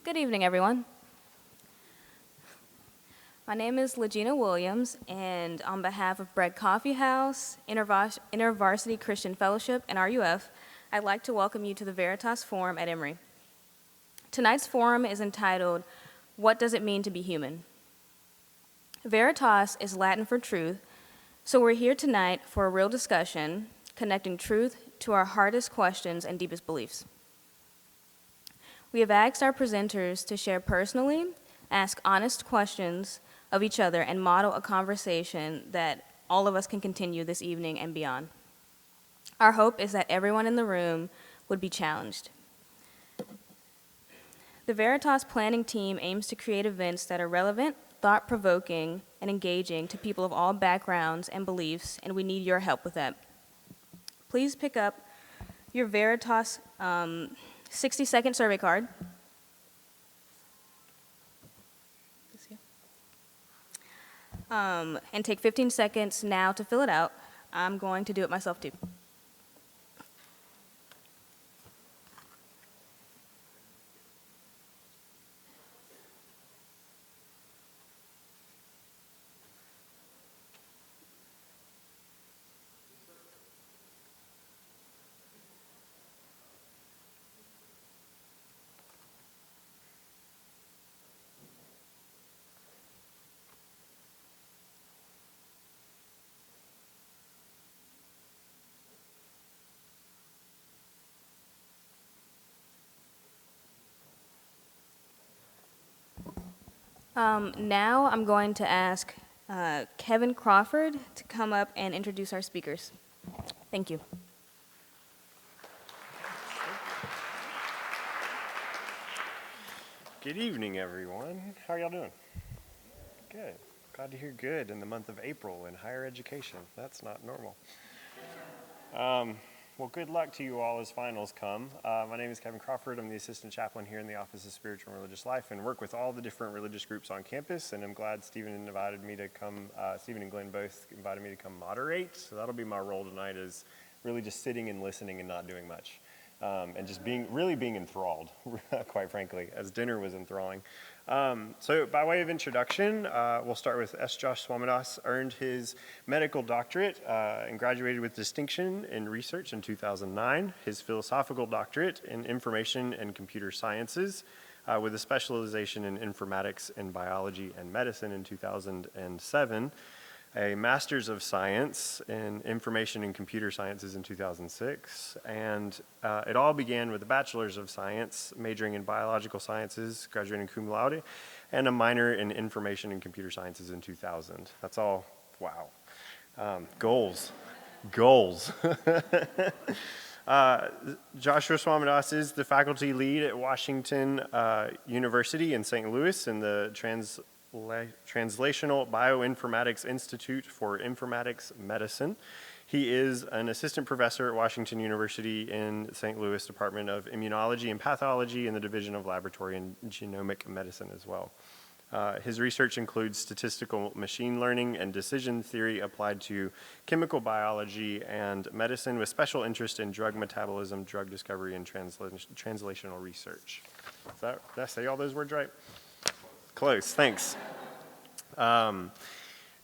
Good evening, everyone. My name is Legina Williams, and on behalf of Bread Coffee House, InterVarsity Christian Fellowship, and RUF, I'd like to welcome you to the Veritas Forum at Emory. Tonight's forum is entitled, What Does It Mean to Be Human? Veritas is Latin for truth, so we're here tonight for a real discussion, connecting truth to our hardest questions and deepest beliefs. We have asked our presenters to share personally, ask honest questions of each other, and model a conversation that all of us can continue this evening and beyond. Our hope is that everyone in the room would be challenged. The Veritas planning team aims to create events that are relevant, thought-provoking, and engaging to people of all backgrounds and beliefs, and we need your help with that. Please pick up your Veritas 60-second survey card. And take 15 seconds now to fill it out. I'm going to do it myself too. Now I'm going to ask Kevin Crawford to come up and introduce our speakers. Thank you. Good evening, everyone. How are y'all doing? Good. Glad to hear good in the month of April in higher education. That's not normal. Well, good luck to you all as finals come. My name is Kevin Crawford. I'm the assistant chaplain here in the Office of Spiritual and Religious Life and work with all the different religious groups on campus. And I'm glad Stephen and Glenn both invited me to come moderate. So that'll be my role tonight, is really just sitting and listening and not doing much. And just being enthralled, quite frankly, as dinner was enthralling. So by way of introduction, we'll start with S. Josh Swamidass. Earned his medical doctorate and graduated with distinction in research in 2009. His philosophical doctorate in information and computer sciences with a specialization in informatics and biology and medicine in 2007. A Master's of Science in Information and Computer Sciences in 2006, and it all began with a Bachelor's of Science, majoring in Biological Sciences, graduating cum laude, and a minor in Information and Computer Sciences in 2000. That's all, wow. Goals. Joshua Swamidass is the faculty lead at Washington University in St. Louis in the Translational Bioinformatics Institute for Informatics Medicine. He is an assistant professor at Washington University in St. Louis Department of Immunology and Pathology in the Division of Laboratory and Genomic Medicine as well. His research includes statistical machine learning and decision theory applied to chemical biology and medicine, with special interest in drug metabolism, drug discovery, and translational research. Did I say all those words right? Close, thanks. Dr.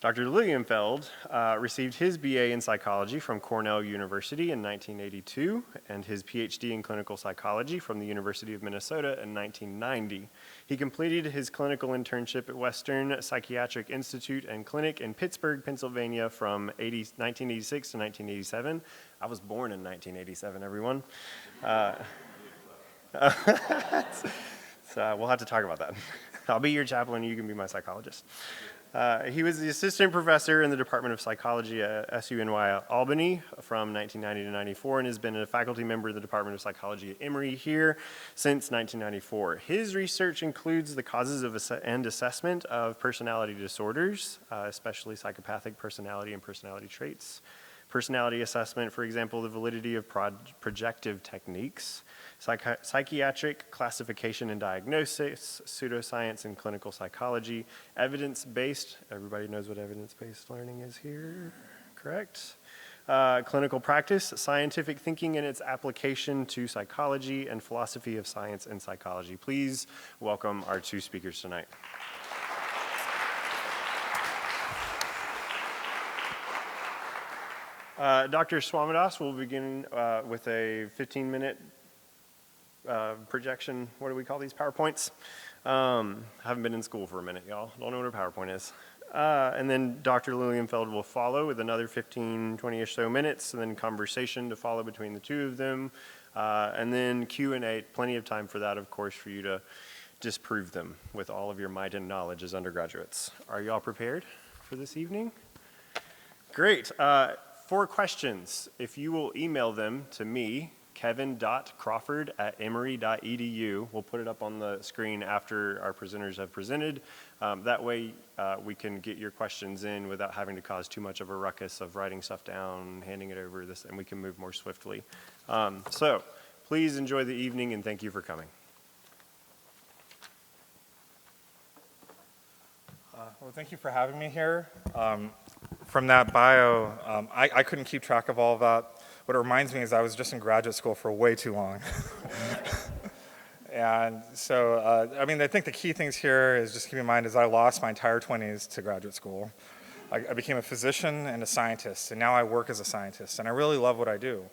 Lilienfeld received his BA in psychology from Cornell University in 1982 and his PhD in clinical psychology from the University of Minnesota in 1990. He completed his clinical internship at Western Psychiatric Institute and Clinic in Pittsburgh, Pennsylvania from 1986 to 1987. I was born in 1987, everyone. So we'll have to talk about that. I'll be your chaplain, you can be my psychologist. He was the assistant professor in the Department of Psychology at SUNY Albany from 1990 to 94 and has been a faculty member of the Department of Psychology at Emory here since 1994. His research includes the causes of and assessment of personality disorders, especially psychopathic personality and personality traits. Personality assessment, for example, the validity of projective techniques, psychiatric classification and diagnosis, pseudoscience and clinical psychology, evidence-based, everybody knows what evidence-based learning is here, correct? clinical practice, scientific thinking and its application to psychology, and philosophy of science and psychology. Please welcome our two speakers tonight. Dr. Swamidass will begin with a 15-minute projection. What do we call these, PowerPoints? Haven't been in school for a minute, y'all. Don't know what a PowerPoint is. And then Dr. Lilienfeld will follow with another 15, 20-ish so minutes, and then conversation to follow between the two of them. And then Q&A, plenty of time for that, of course, for you to disprove them with all of your might and knowledge as undergraduates. Are y'all prepared for this evening? Great. 4 questions. If you will email them to me, kevin.crawford@emory.edu. We'll put it up on the screen after our presenters have presented. That way we can get your questions in without having to cause too much of a ruckus of writing stuff down, handing it over, and we can move more swiftly. So please enjoy the evening and thank you for coming. Well, thank you for having me here. From that bio, I couldn't keep track of all of that. What it reminds me is I was just in graduate school for way too long. And so, I think the key things here is just keep in mind is I lost my entire 20s to graduate school. I became a physician and a scientist, and now I work as a scientist, and I really love what I do.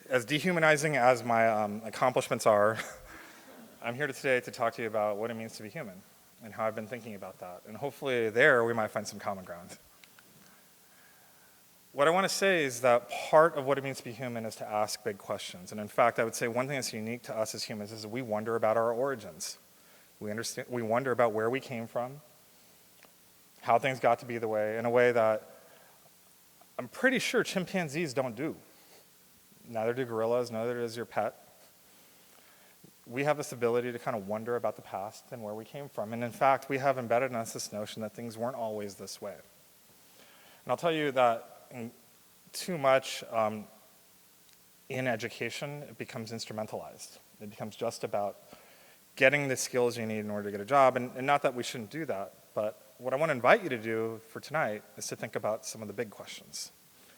As dehumanizing as my accomplishments are, I'm here today to talk to you about what it means to be human and how I've been thinking about that. And hopefully there we might find some common ground. What I want to say is that part of what it means to be human is to ask big questions. And in fact, I would say one thing that's unique to us as humans is that we wonder about our origins. We wonder about where we came from, how things got to be the way, in a way that I'm pretty sure chimpanzees don't do. Neither do gorillas, neither does your pet. We have this ability to kind of wonder about the past and where we came from. And in fact, we have embedded in us this notion that things weren't always this way. And I'll tell you that too much in education, it becomes instrumentalized. It becomes just about getting the skills you need in order to get a job. And not that we shouldn't do that, but what I want to invite you to do for tonight is to think about some of the big questions.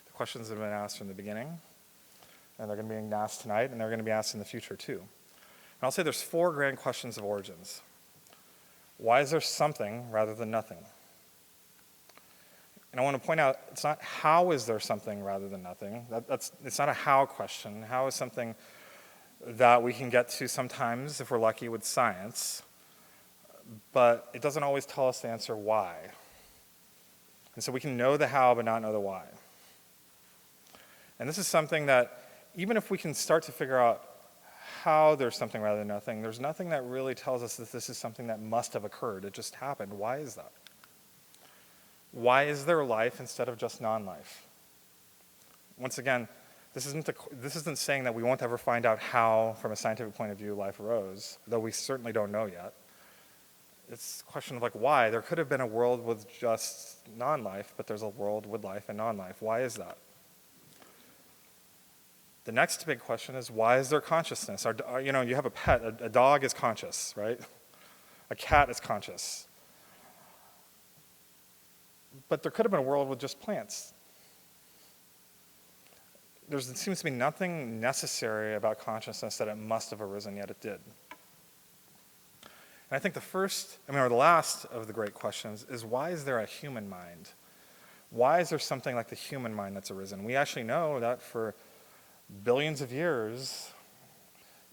The questions that have been asked from the beginning, and they're going to be asked tonight, and they're going to be asked in the future too. And I'll say there's 4 grand questions of origins. Why is there something rather than nothing? And I want to point out, it's not how is there something rather than nothing. It's not a how question. How is something that we can get to sometimes, if we're lucky, with science. But it doesn't always tell us the answer why. And so we can know the how, but not know the why. And this is something that, even if we can start to figure out how there's something rather than nothing, there's nothing that really tells us that this is something that must have occurred. It just happened. Why is that? Why is there life instead of just non-life? Once again, this isn't saying that we won't ever find out how, from a scientific point of view, life arose, though we certainly don't know yet. It's a question of why. There could have been a world with just non-life, but there's a world with life and non-life. Why is that? The next big question is, why is there consciousness? You have a pet, a dog is conscious, right? A cat is conscious. But there could have been a world with just plants. There seems to be nothing necessary about consciousness that it must have arisen, yet it did. And I think the last of the great questions is, why is there a human mind? Why is there something like the human mind that's arisen? We actually know that for billions of years,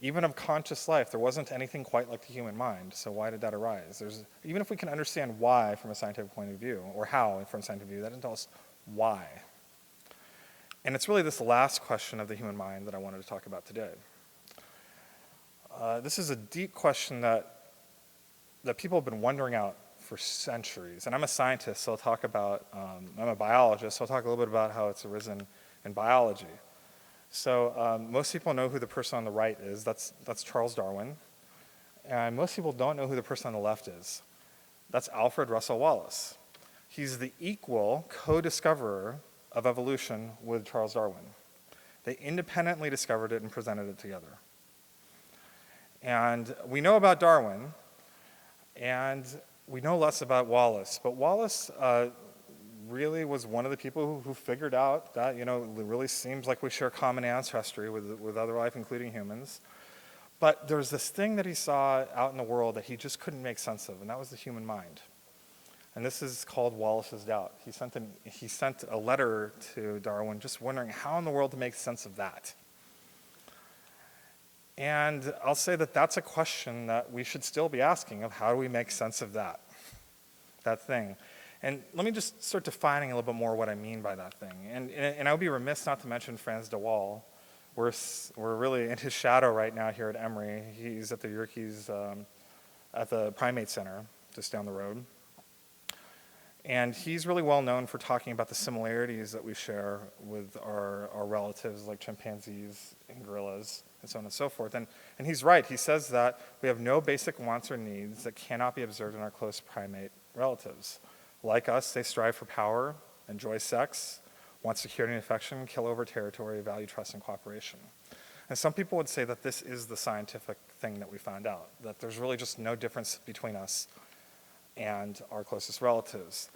even of conscious life, there wasn't anything quite like the human mind. So why did that arise? Even if we can understand why from a scientific point of view, or how from a scientific view, that doesn't tell us why. And it's really this last question of the human mind that I wanted to talk about today. This is a deep question that people have been wondering out for centuries. And I'm a scientist, so I'll talk about, I'm a biologist, so I'll talk a little bit about how it's arisen in biology. So most people know who the person on the right is. That's Charles Darwin. And most people don't know who the person on the left is. That's Alfred Russel Wallace. He's the equal co-discoverer of evolution with Charles Darwin. They independently discovered it and presented it together. And we know about Darwin, and we know less about Wallace. But Wallace really was one of the people who figured out that, it really seems like we share common ancestry with other life, including humans. But there's this thing that he saw out in the world that he just couldn't make sense of, and that was the human mind. And this is called Wallace's doubt. He sent a letter to Darwin just wondering how in the world to make sense of that. And I'll say that that's a question that we should still be asking, of how do we make sense of that thing. And let me just start defining a little bit more what I mean by that thing. And I would be remiss not to mention Frans de Waal. We're really in his shadow right now here at Emory. He's at the Yerkes, at the Primate Center, just down the road. And he's really well known for talking about the similarities that we share with our relatives like chimpanzees and gorillas and so on and so forth. And he's right. He says that we have no basic wants or needs that cannot be observed in our close primate relatives. Like us, they strive for power, enjoy sex, want security and affection, kill over territory, value trust and cooperation. And some people would say that this is the scientific thing that we found out, that there's really just no difference between us and our closest relatives.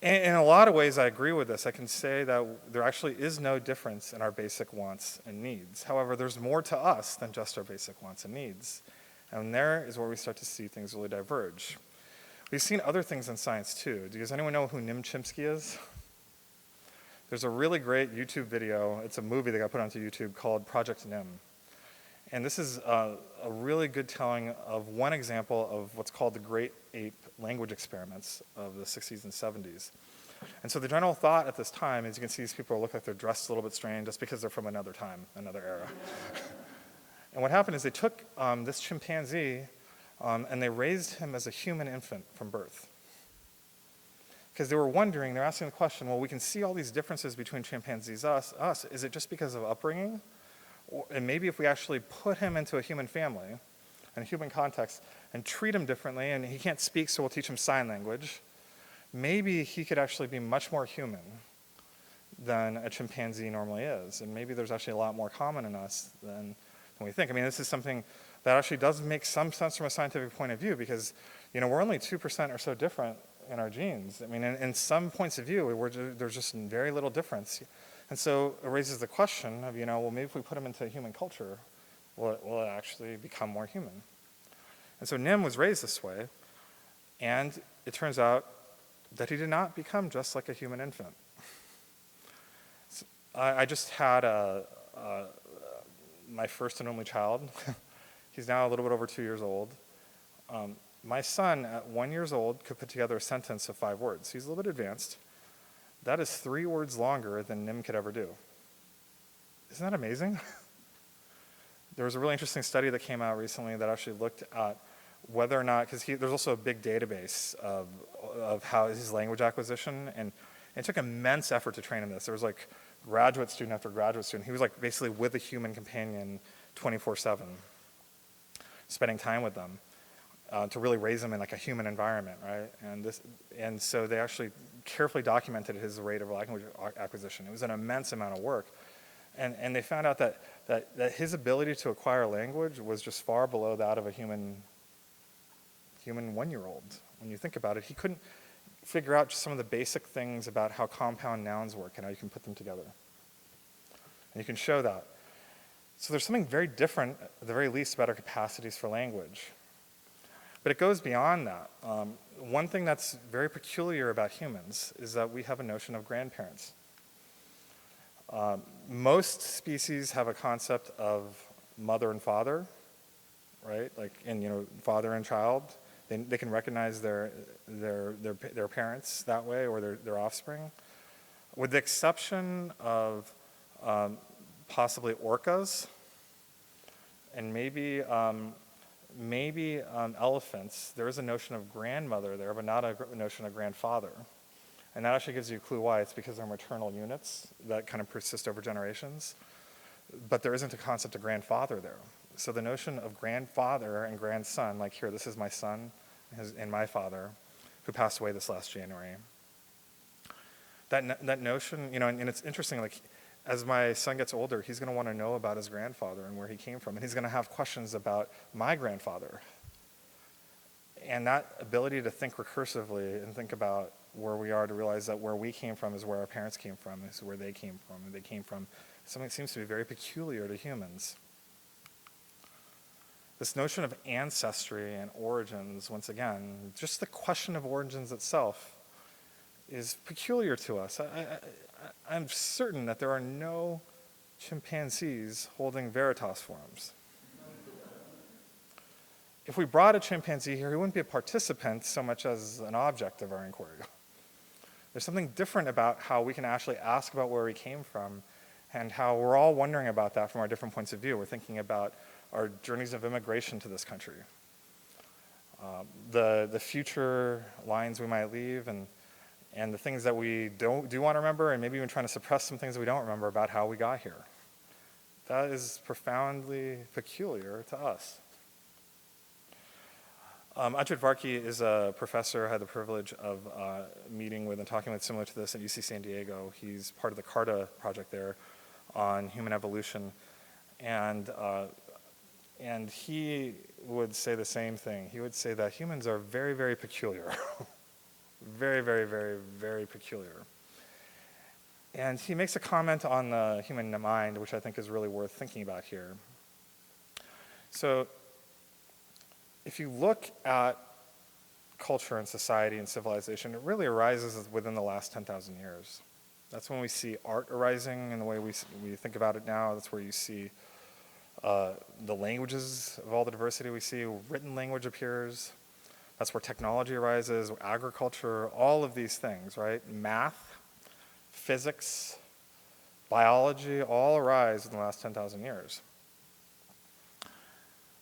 And in a lot of ways, I agree with this. I can say that there actually is no difference in our basic wants and needs. However, there's more to us than just our basic wants and needs. And there is where we start to see things really diverge. We've seen other things in science too. Does anyone know who Nim Chimpsky is? There's a really great YouTube video. It's a movie that got put onto YouTube called Project Nim. And this is a really good telling of one example of what's called the Great Ape Language Experiments of the 60s and 70s. And so the general thought at this time is you can see these people look like they're dressed a little bit strange just because they're from another time, another era. And what happened is they took this chimpanzee and they raised him as a human infant from birth. Because they were wondering, they're asking the question, well, we can see all these differences between chimpanzees, us. Is it just because of upbringing? And maybe if we actually put him into a human family, in a human context, and treat him differently, and he can't speak, so we'll teach him sign language, maybe he could actually be much more human than a chimpanzee normally is. And maybe there's actually a lot more common in us than we think. I mean, this is something that actually does make some sense from a scientific point of view, because we're only 2% or so different in our genes. I mean, in some points of view, there's just very little difference. And so it raises the question of, well, maybe if we put him into a human culture, will it actually become more human? And so Nim was raised this way, and it turns out that he did not become just like a human infant. So I just had my first and only child. He's now a little bit over 2 years old. My son, at 1 year old, could put together a sentence of 5 words. He's a little bit advanced. That is 3 words longer than Nim could ever do. Isn't that amazing? There was a really interesting study that came out recently that actually looked at whether or not, because there's also a big database of how his language acquisition, and it took immense effort to train him this. There was like graduate student after graduate student. He was like basically with a human companion 24/7, spending time with them to really raise him in like a human environment, right? And so they actually carefully documented his rate of language acquisition. It was an immense amount of work. And they found out that his ability to acquire language was just far below that of a human 1-year-old. When you think about it, he couldn't figure out just some of the basic things about how compound nouns work and how you can put them together. And you can show that. So there's something very different, at the very least, about our capacities for language. But it goes beyond that. One thing that's very peculiar about humans is that we have a notion of grandparents. Most species have a concept of mother and father, right? Like, and father and child. They can recognize their parents that way, or their offspring, with the exception of possibly orcas and maybe elephants. There is a notion of grandmother there, but not a notion of grandfather. And that actually gives you a clue why. It's because they're maternal units that kind of persist over generations. But there isn't a concept of grandfather there. So the notion of grandfather and grandson, like here, this is my son and my father, who passed away this last January. That notion, and it's interesting, like, as my son gets older, he's going to want to know about his grandfather and where he came from. And he's going to have questions about my grandfather. And that ability to think recursively and think about where we are to realize that where we came from is where our parents came from, is where they came from, and they came from something that seems to be very peculiar to humans. This notion of ancestry and origins, once again, just the question of origins itself is peculiar to us. I'm certain that there are no chimpanzees holding Veritas forums. If we brought a chimpanzee here, he wouldn't be a participant so much as an object of our inquiry. There's something different about how we can actually ask about where we came from and how we're all wondering about that from our different points of view. We're thinking about our journeys of immigration to this country, the future lines we might leave, and the things that we do want to remember, and maybe even trying to suppress some things that we don't remember about how we got here. That is profoundly peculiar to us. Ajit Varki is a professor. I had the privilege of meeting with and talking with similar to this at UC San Diego. He's part of the CARTA project there on human evolution. And he would say the same thing. He would say that humans are very, very peculiar. Very, very, very, very peculiar. And he makes a comment on the human mind, which I think is really worth thinking about here. So if you look at culture and society and civilization, it really arises within the last 10,000 years. That's when we see art arising in the way we think about it now. That's where you see the languages of all the diversity we see. Written language appears. That's where technology arises, agriculture, all of these things, right? Math, physics, biology, all arise in the last 10,000 years.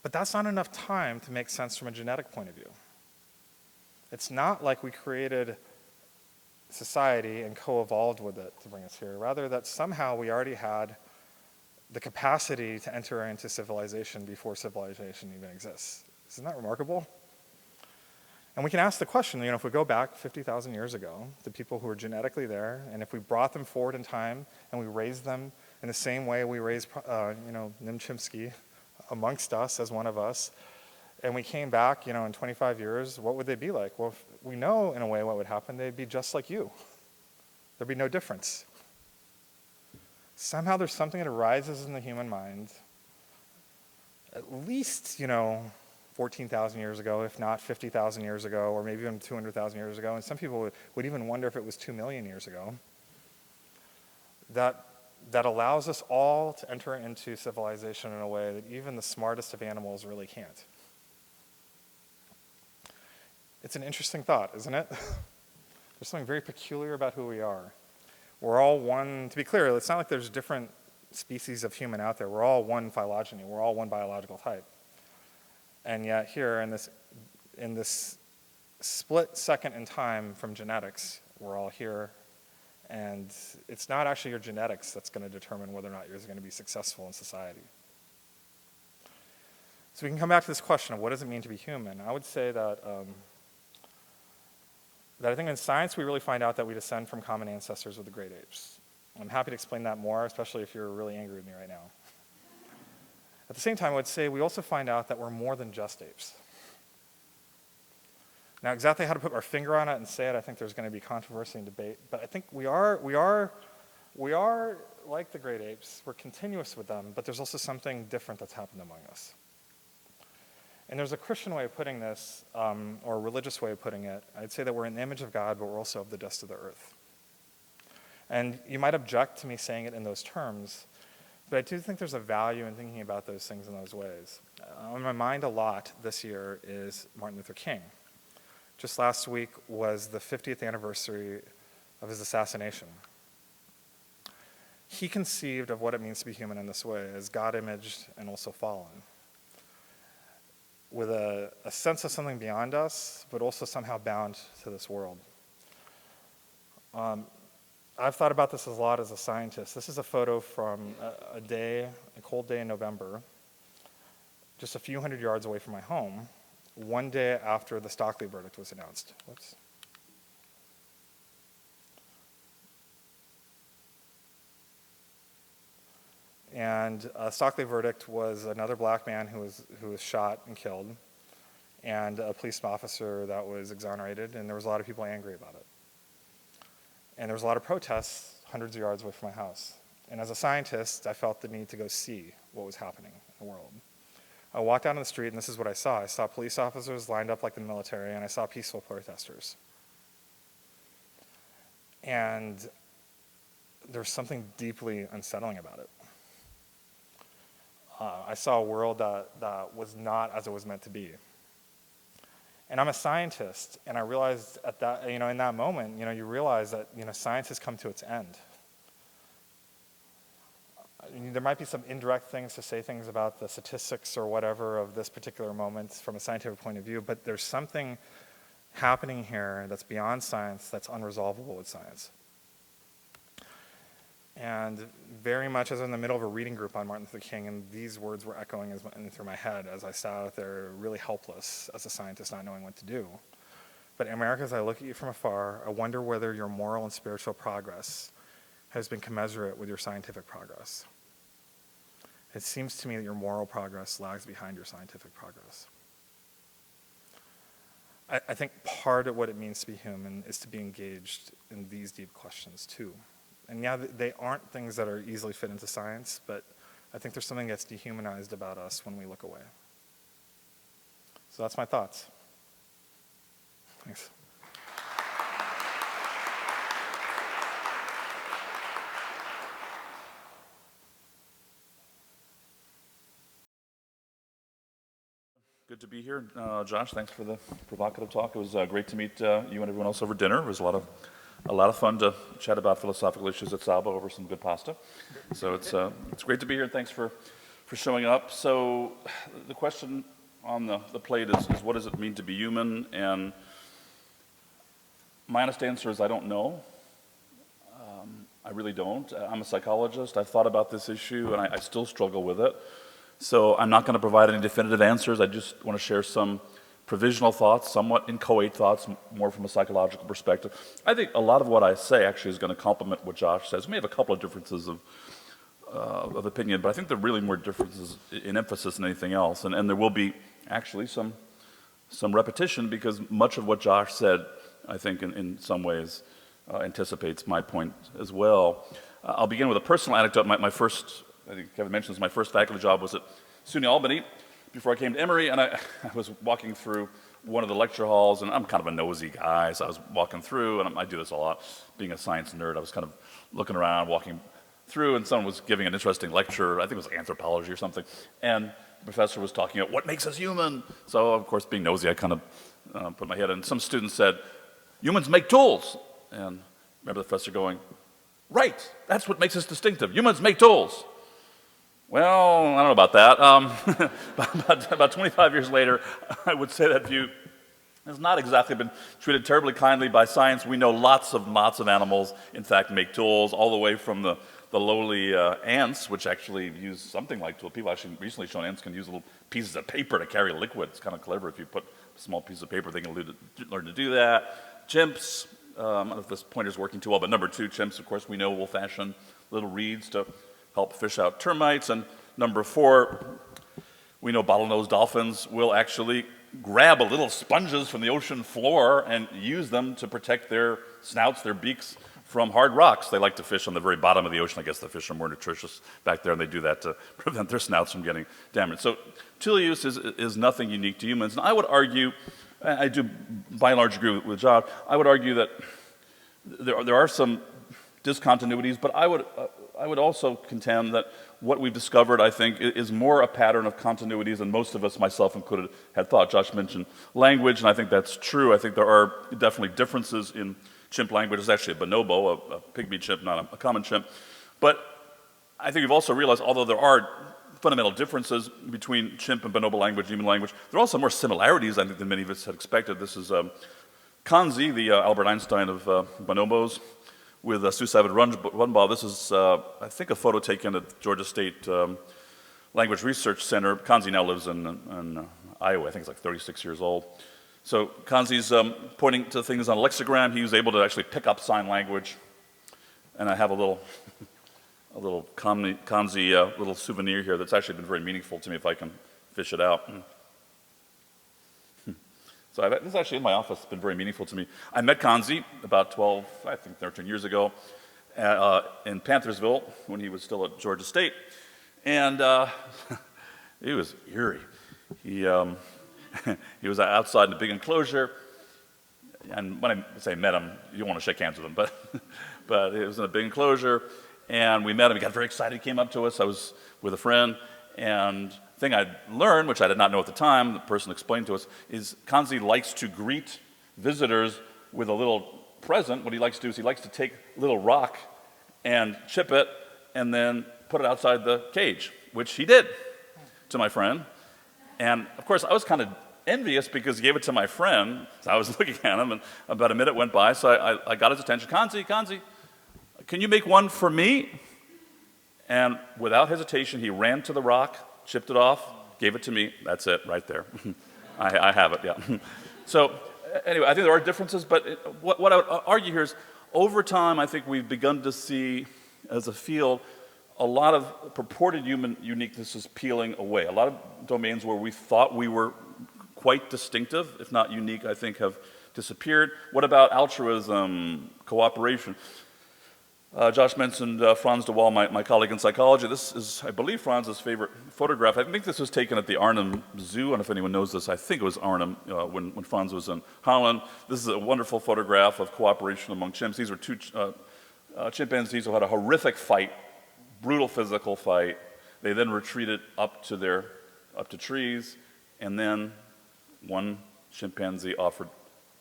But that's not enough time to make sense from a genetic point of view. It's not like we created society and co-evolved with it to bring us here. Rather, that somehow we already had the capacity to enter into civilization before civilization even exists. Isn't that remarkable? And we can ask the question, if we go back 50,000 years ago, the people who were genetically there, and if we brought them forward in time and we raised them in the same way we raised, Nim Chimpsky amongst us as one of us, and we came back, in 25 years, what would they be like? Well, we know in a way what would happen. They'd be just like you. There'd be no difference. Somehow there's something that arises in the human mind, at least, 14,000 years ago, if not 50,000 years ago, or maybe even 200,000 years ago, and some people would even wonder if it was 2 million years ago, that allows us all to enter into civilization in a way that even the smartest of animals really can't. It's an interesting thought, isn't it? There's something very peculiar about who we are. We're all one, to be clear, it's not like there's different species of human out there. We're all one phylogeny. We're all one biological type. And yet here, in this split second in time from genetics, we're all here. And it's not actually your genetics that's going to determine whether or not you're going to be successful in society. So we can come back to this question of what does it mean to be human? I would say that I think in science we really find out that we descend from common ancestors with the great apes. I'm happy to explain that more, especially if you're really angry with me right now. At the same time, I would say we also find out that we're more than just apes. Now, exactly how to put our finger on it and say it, I think there's going to be controversy and debate. But I think we are like the great apes. We're continuous with them, but there's also something different that's happened among us. And there's a Christian way of putting this, or a religious way of putting it. I'd say that we're in the image of God, but we're also of the dust of the earth. And you might object to me saying it in those terms, but I do think there's a value in thinking about those things in those ways. On my mind a lot this year is Martin Luther King. Just last week was the 50th anniversary of his assassination. He conceived of what it means to be human in this way, as God-imaged and also fallen, with a sense of something beyond us, but also somehow bound to this world. I've thought about this a lot as a scientist. This is a photo from a cold day in November, just a few hundred yards away from my home, one day after the Stockley verdict was announced. Whoops. And Stockley verdict was another black man who was shot and killed, and a police officer that was exonerated, and there was a lot of people angry about it. And there was a lot of protests hundreds of yards away from my house. And as a scientist, I felt the need to go see what was happening in the world. I walked out on the street, and this is what I saw. I saw police officers lined up like the military, and I saw peaceful protesters. And there's something deeply unsettling about it. I saw a world that was not as it was meant to be. And I'm a scientist, and I realized at that, in that moment, you realize that, science has come to its end. There might be some indirect things to say things about the statistics or whatever of this particular moment from a scientific point of view, but there's something happening here that's beyond science, that's unresolvable with science. And very much as I'm in the middle of a reading group on Martin Luther King, and these words were echoing through my head as I sat out there really helpless as a scientist not knowing what to do. But America, as I look at you from afar, I wonder whether your moral and spiritual progress has been commensurate with your scientific progress. It seems to me that your moral progress lags behind your scientific progress. I think part of what it means to be human is to be engaged in these deep questions too. And yeah, they aren't things that are easily fit into science, but I think there's something that's dehumanized about us when we look away. So that's my thoughts. Thanks. Good to be here. Josh, thanks for the provocative talk. It was great to meet you and everyone else over dinner. It was a lot of fun to chat about philosophical issues at Saba over some good pasta. So it's great to be here, and thanks for showing up. So the question on the plate is what does it mean to be human? And my honest answer is I don't know. I really don't. I'm a psychologist. I've thought about this issue, and I still struggle with it. So I'm not going to provide any definitive answers. I just want to share some provisional thoughts, somewhat inchoate thoughts, more from a psychological perspective. I think a lot of what I say actually is going to complement what Josh says. We may have a couple of differences of opinion, but I think there are really more differences in emphasis than anything else. And there will be actually some repetition because much of what Josh said, I think in some ways, anticipates my point as well. I'll begin with a personal anecdote. My first, I think Kevin mentioned this, my first faculty job was at SUNY Albany before I came to Emory, and I was walking through one of the lecture halls, and I'm kind of a nosy guy, so I was walking through, and I do this a lot, being a science nerd. I was kind of looking around, walking through, and someone was giving an interesting lecture, I think it was anthropology or something, and the professor was talking about what makes us human. So, of course, being nosy, I kind of put my head in, and some students said, humans make tools. And I remember the professor going, right, that's what makes us distinctive. Humans make tools. Well, I don't know about that. About 25 years later, I would say that view has not exactly been treated terribly kindly by science. We know lots of animals, in fact, make tools, all the way from the lowly ants, which actually use something like tools. People actually recently shown ants can use little pieces of paper to carry liquid. It's kind of clever. If you put a small piece of paper, they can learn to do that. Chimps, I don't know if this pointer's working too well, but number 2, chimps, of course, we know will fashion little reeds to help fish out termites. And number 4, we know bottlenose dolphins will actually grab little sponges from the ocean floor and use them to protect their snouts, their beaks, from hard rocks. They like to fish on the very bottom of the ocean. I guess the fish are more nutritious back there, and they do that to prevent their snouts from getting damaged. So tool use is nothing unique to humans. And I would argue, I do by and large agree with John, I would argue that there are some discontinuities, but I would also contend that what we've discovered, I think, is more a pattern of continuities than most of us, myself included, had thought. Josh mentioned language, and I think that's true. I think there are definitely differences in chimp language. It's actually a bonobo, a pygmy chimp, not a common chimp. But I think we've also realized, although there are fundamental differences between chimp and bonobo language, human language, there are also more similarities, I think, than many of us had expected. This is Kanzi, the Albert Einstein of bonobos, with Susavid Runbal. This is, I think, a photo taken at Georgia State Language Research Center. Kanzi now lives in Iowa. I think he's like 36 years old. So Kanzi's pointing to things on a lexigram. He was able to actually pick up sign language. And I have a little Kanzi little souvenir here that's actually been very meaningful to me if I can fish it out. So this is actually in my office. It's been very meaningful to me. I met Kanzi about 12, I think 13 years ago in Panthersville when he was still at Georgia State. And he was eerie. He was outside in a big enclosure. And when I say met him, you don't want to shake hands with him, but it was in a big enclosure. And we met him. He got very excited. He came up to us. I was with a friend. And the thing I'd learned, which I did not know at the time, the person explained to us, is Kanzi likes to greet visitors with a little present. What he likes to do is he likes to take a little rock and chip it and then put it outside the cage, which he did to my friend. And, of course, I was kind of envious because he gave it to my friend. So I was looking at him, and about a minute went by, so I got his attention. Kanzi, can you make one for me? And without hesitation, he ran to the rock, chipped it off, gave it to me. That's it, right there. I have it, yeah. So anyway, I think there are differences, but what I would argue here is over time, I think we've begun to see, as a field, a lot of purported human uniqueness is peeling away. A lot of domains where we thought we were quite distinctive, if not unique, I think have disappeared. What about altruism, cooperation? Josh mentioned Franz de Waal, my colleague in psychology. This is, I believe, Franz's favorite photograph. I think this was taken at the Arnhem Zoo. I don't know if anyone knows this. I think it was Arnhem when Franz was in Holland. This is a wonderful photograph of cooperation among chimps. These were two chimpanzees who had a horrific fight, brutal physical fight. They then retreated up to trees, and then one chimpanzee offered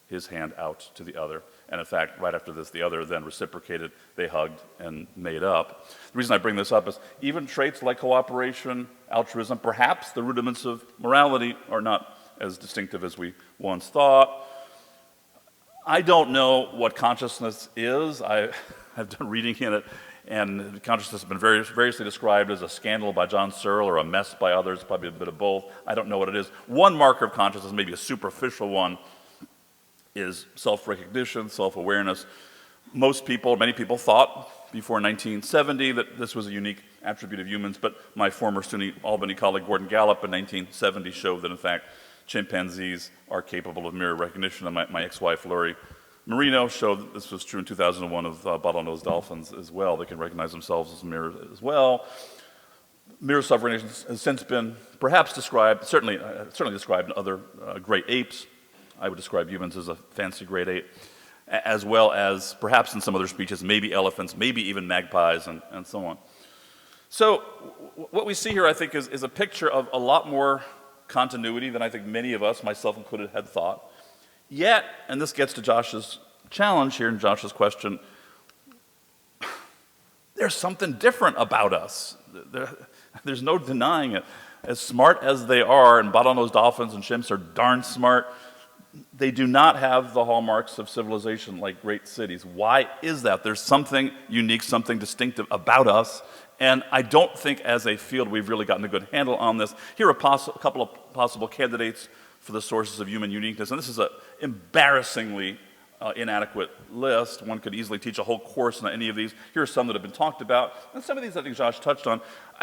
his hand out to the other. And in fact, right after this, the other then reciprocated, they hugged and made up. The reason I bring this up is even traits like cooperation, altruism, perhaps the rudiments of morality are not as distinctive as we once thought. I don't know what consciousness is. I've done reading in it, and consciousness has been variously described as a scandal by John Searle or a mess by others, probably a bit of both. I don't know what it is. One marker of consciousness, maybe a superficial one, is self-recognition, self-awareness. Many people thought before 1970 that this was a unique attribute of humans, but my former SUNY Albany colleague Gordon Gallup in 1970 showed that in fact chimpanzees are capable of mirror recognition, and my ex-wife Lori Marino showed that this was true in 2001 of bottlenose dolphins as well. They can recognize themselves as mirrors as well. Mirror self-recognition has since been perhaps described, certainly described in other great apes. I would describe humans as a fancy great ape, as well as perhaps in some other species, maybe elephants, maybe even magpies, and so on. So what we see here, I think, is a picture of a lot more continuity than I think many of us, myself included, had thought. Yet, and this gets to Josh's challenge here and Josh's question, there's something different about us. There's no denying it. As smart as they are, and bottlenose dolphins and chimps are darn smart, they do not have the hallmarks of civilization like great cities. Why is that? There's something unique, something distinctive about us, and I don't think as a field we've really gotten a good handle on this. Here are a couple of possible candidates for the sources of human uniqueness, and this is an embarrassingly inadequate list. One could easily teach a whole course on any of these. Here are some that have been talked about, and some of these I think Josh touched on.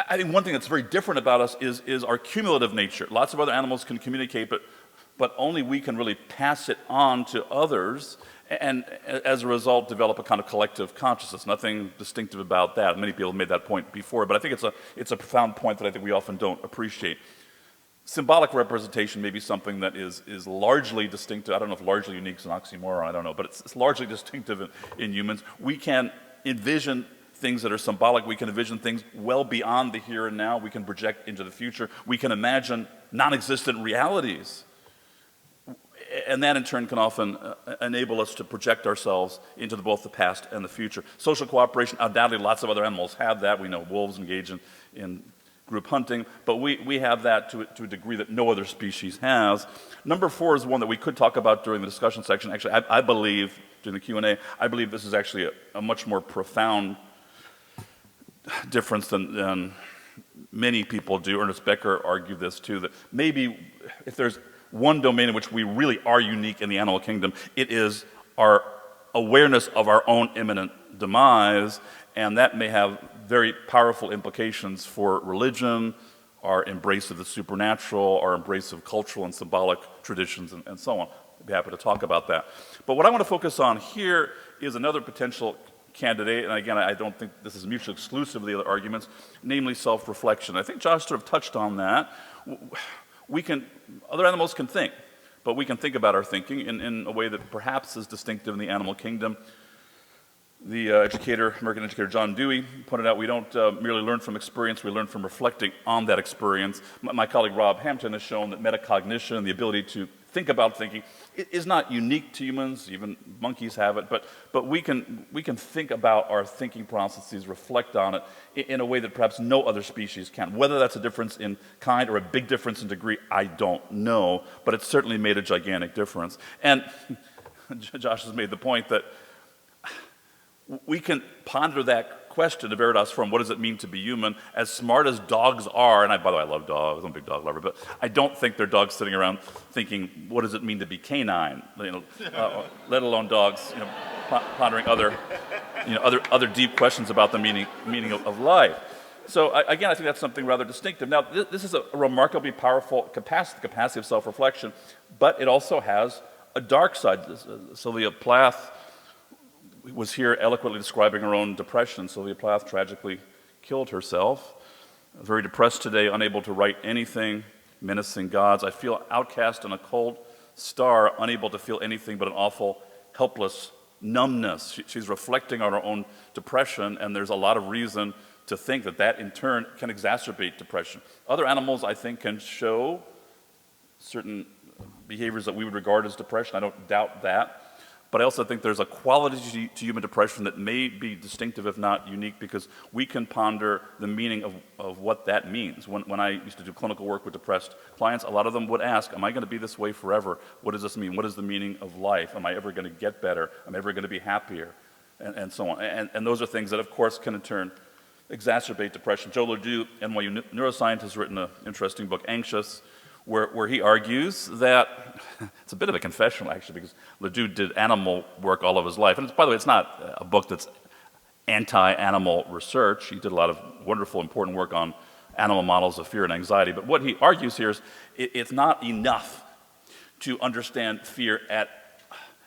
I think one thing that's very different about us is our cumulative nature. Lots of other animals can communicate, but only we can really pass it on to others, and as a result develop a kind of collective consciousness. Nothing distinctive about that. Many people have made that point before, but I think it's a profound point that I think we often don't appreciate. Symbolic representation may be something that is largely distinctive. I don't know if largely unique is an oxymoron, I don't know, but it's largely distinctive in humans. We can envision things that are symbolic. We can envision things well beyond the here and now. We can project into the future. We can imagine non-existent realities. And that in turn can often enable us to project ourselves into both the past and the future. Social cooperation, undoubtedly lots of other animals have that. We know wolves engage in group hunting, but we have that to a degree that no other species has. Number 4 is one that we could talk about during the discussion section. Actually, I believe, during the Q&A, I believe this is actually a much more profound difference than many people do. Ernest Becker argued this too, that maybe if there's one domain in which we really are unique in the animal kingdom, it is our awareness of our own imminent demise, and that may have very powerful implications for religion, our embrace of the supernatural, our embrace of cultural and symbolic traditions, and so on. I'd be happy to talk about that. But what I want to focus on here is another potential candidate, and again, I don't think this is mutually exclusive of the other arguments, namely self-reflection. I think Josh sort of touched on that. Other animals can think, but we can think about our thinking in a way that perhaps is distinctive in the animal kingdom. The American educator John Dewey pointed out we don't merely learn from experience, we learn from reflecting on that experience. My colleague Rob Hampton has shown that metacognition, the ability to think about thinking, is not unique to humans, even monkeys have it, but we can think about our thinking processes, reflect on it in a way that perhaps no other species can. Whether that's a difference in kind or a big difference in degree, I don't know, but it's certainly made a gigantic difference. And Josh has made the point that we can ponder that question of Veritas from what does it mean to be human, as smart as dogs are, and by the way, I love dogs, I'm a big dog lover, but I don't think they're dogs sitting around thinking, what does it mean to be canine, let alone dogs, pondering other deep questions about the meaning of life. So again, I think that's something rather distinctive. Now, this is a remarkably powerful capacity, the capacity of self-reflection, but it also has a dark side. Sylvia Plath was here eloquently describing her own depression. Sylvia Plath tragically killed herself. Very depressed today, unable to write anything, menacing gods. I feel outcast in a cold star, unable to feel anything but an awful, helpless numbness. She's reflecting on her own depression, and there's a lot of reason to think that in turn can exacerbate depression. Other animals, I think, can show certain behaviors that we would regard as depression. I don't doubt that. But I also think there's a quality to human depression that may be distinctive, if not unique, because we can ponder the meaning of what that means. When I used to do clinical work with depressed clients, a lot of them would ask, am I going to be this way forever? What does this mean? What is the meaning of life? Am I ever going to get better? Am I ever going to be happier? And so on. And those are things that, of course, can in turn exacerbate depression. Joe Ledoux, NYU neuroscientist, has written an interesting book, Anxious, where he argues that, it's a bit of a confession actually, because Ledoux did animal work all of his life. And by the way, it's not a book that's anti-animal research. He did a lot of wonderful, important work on animal models of fear and anxiety. But what he argues here is it's not enough to understand fear at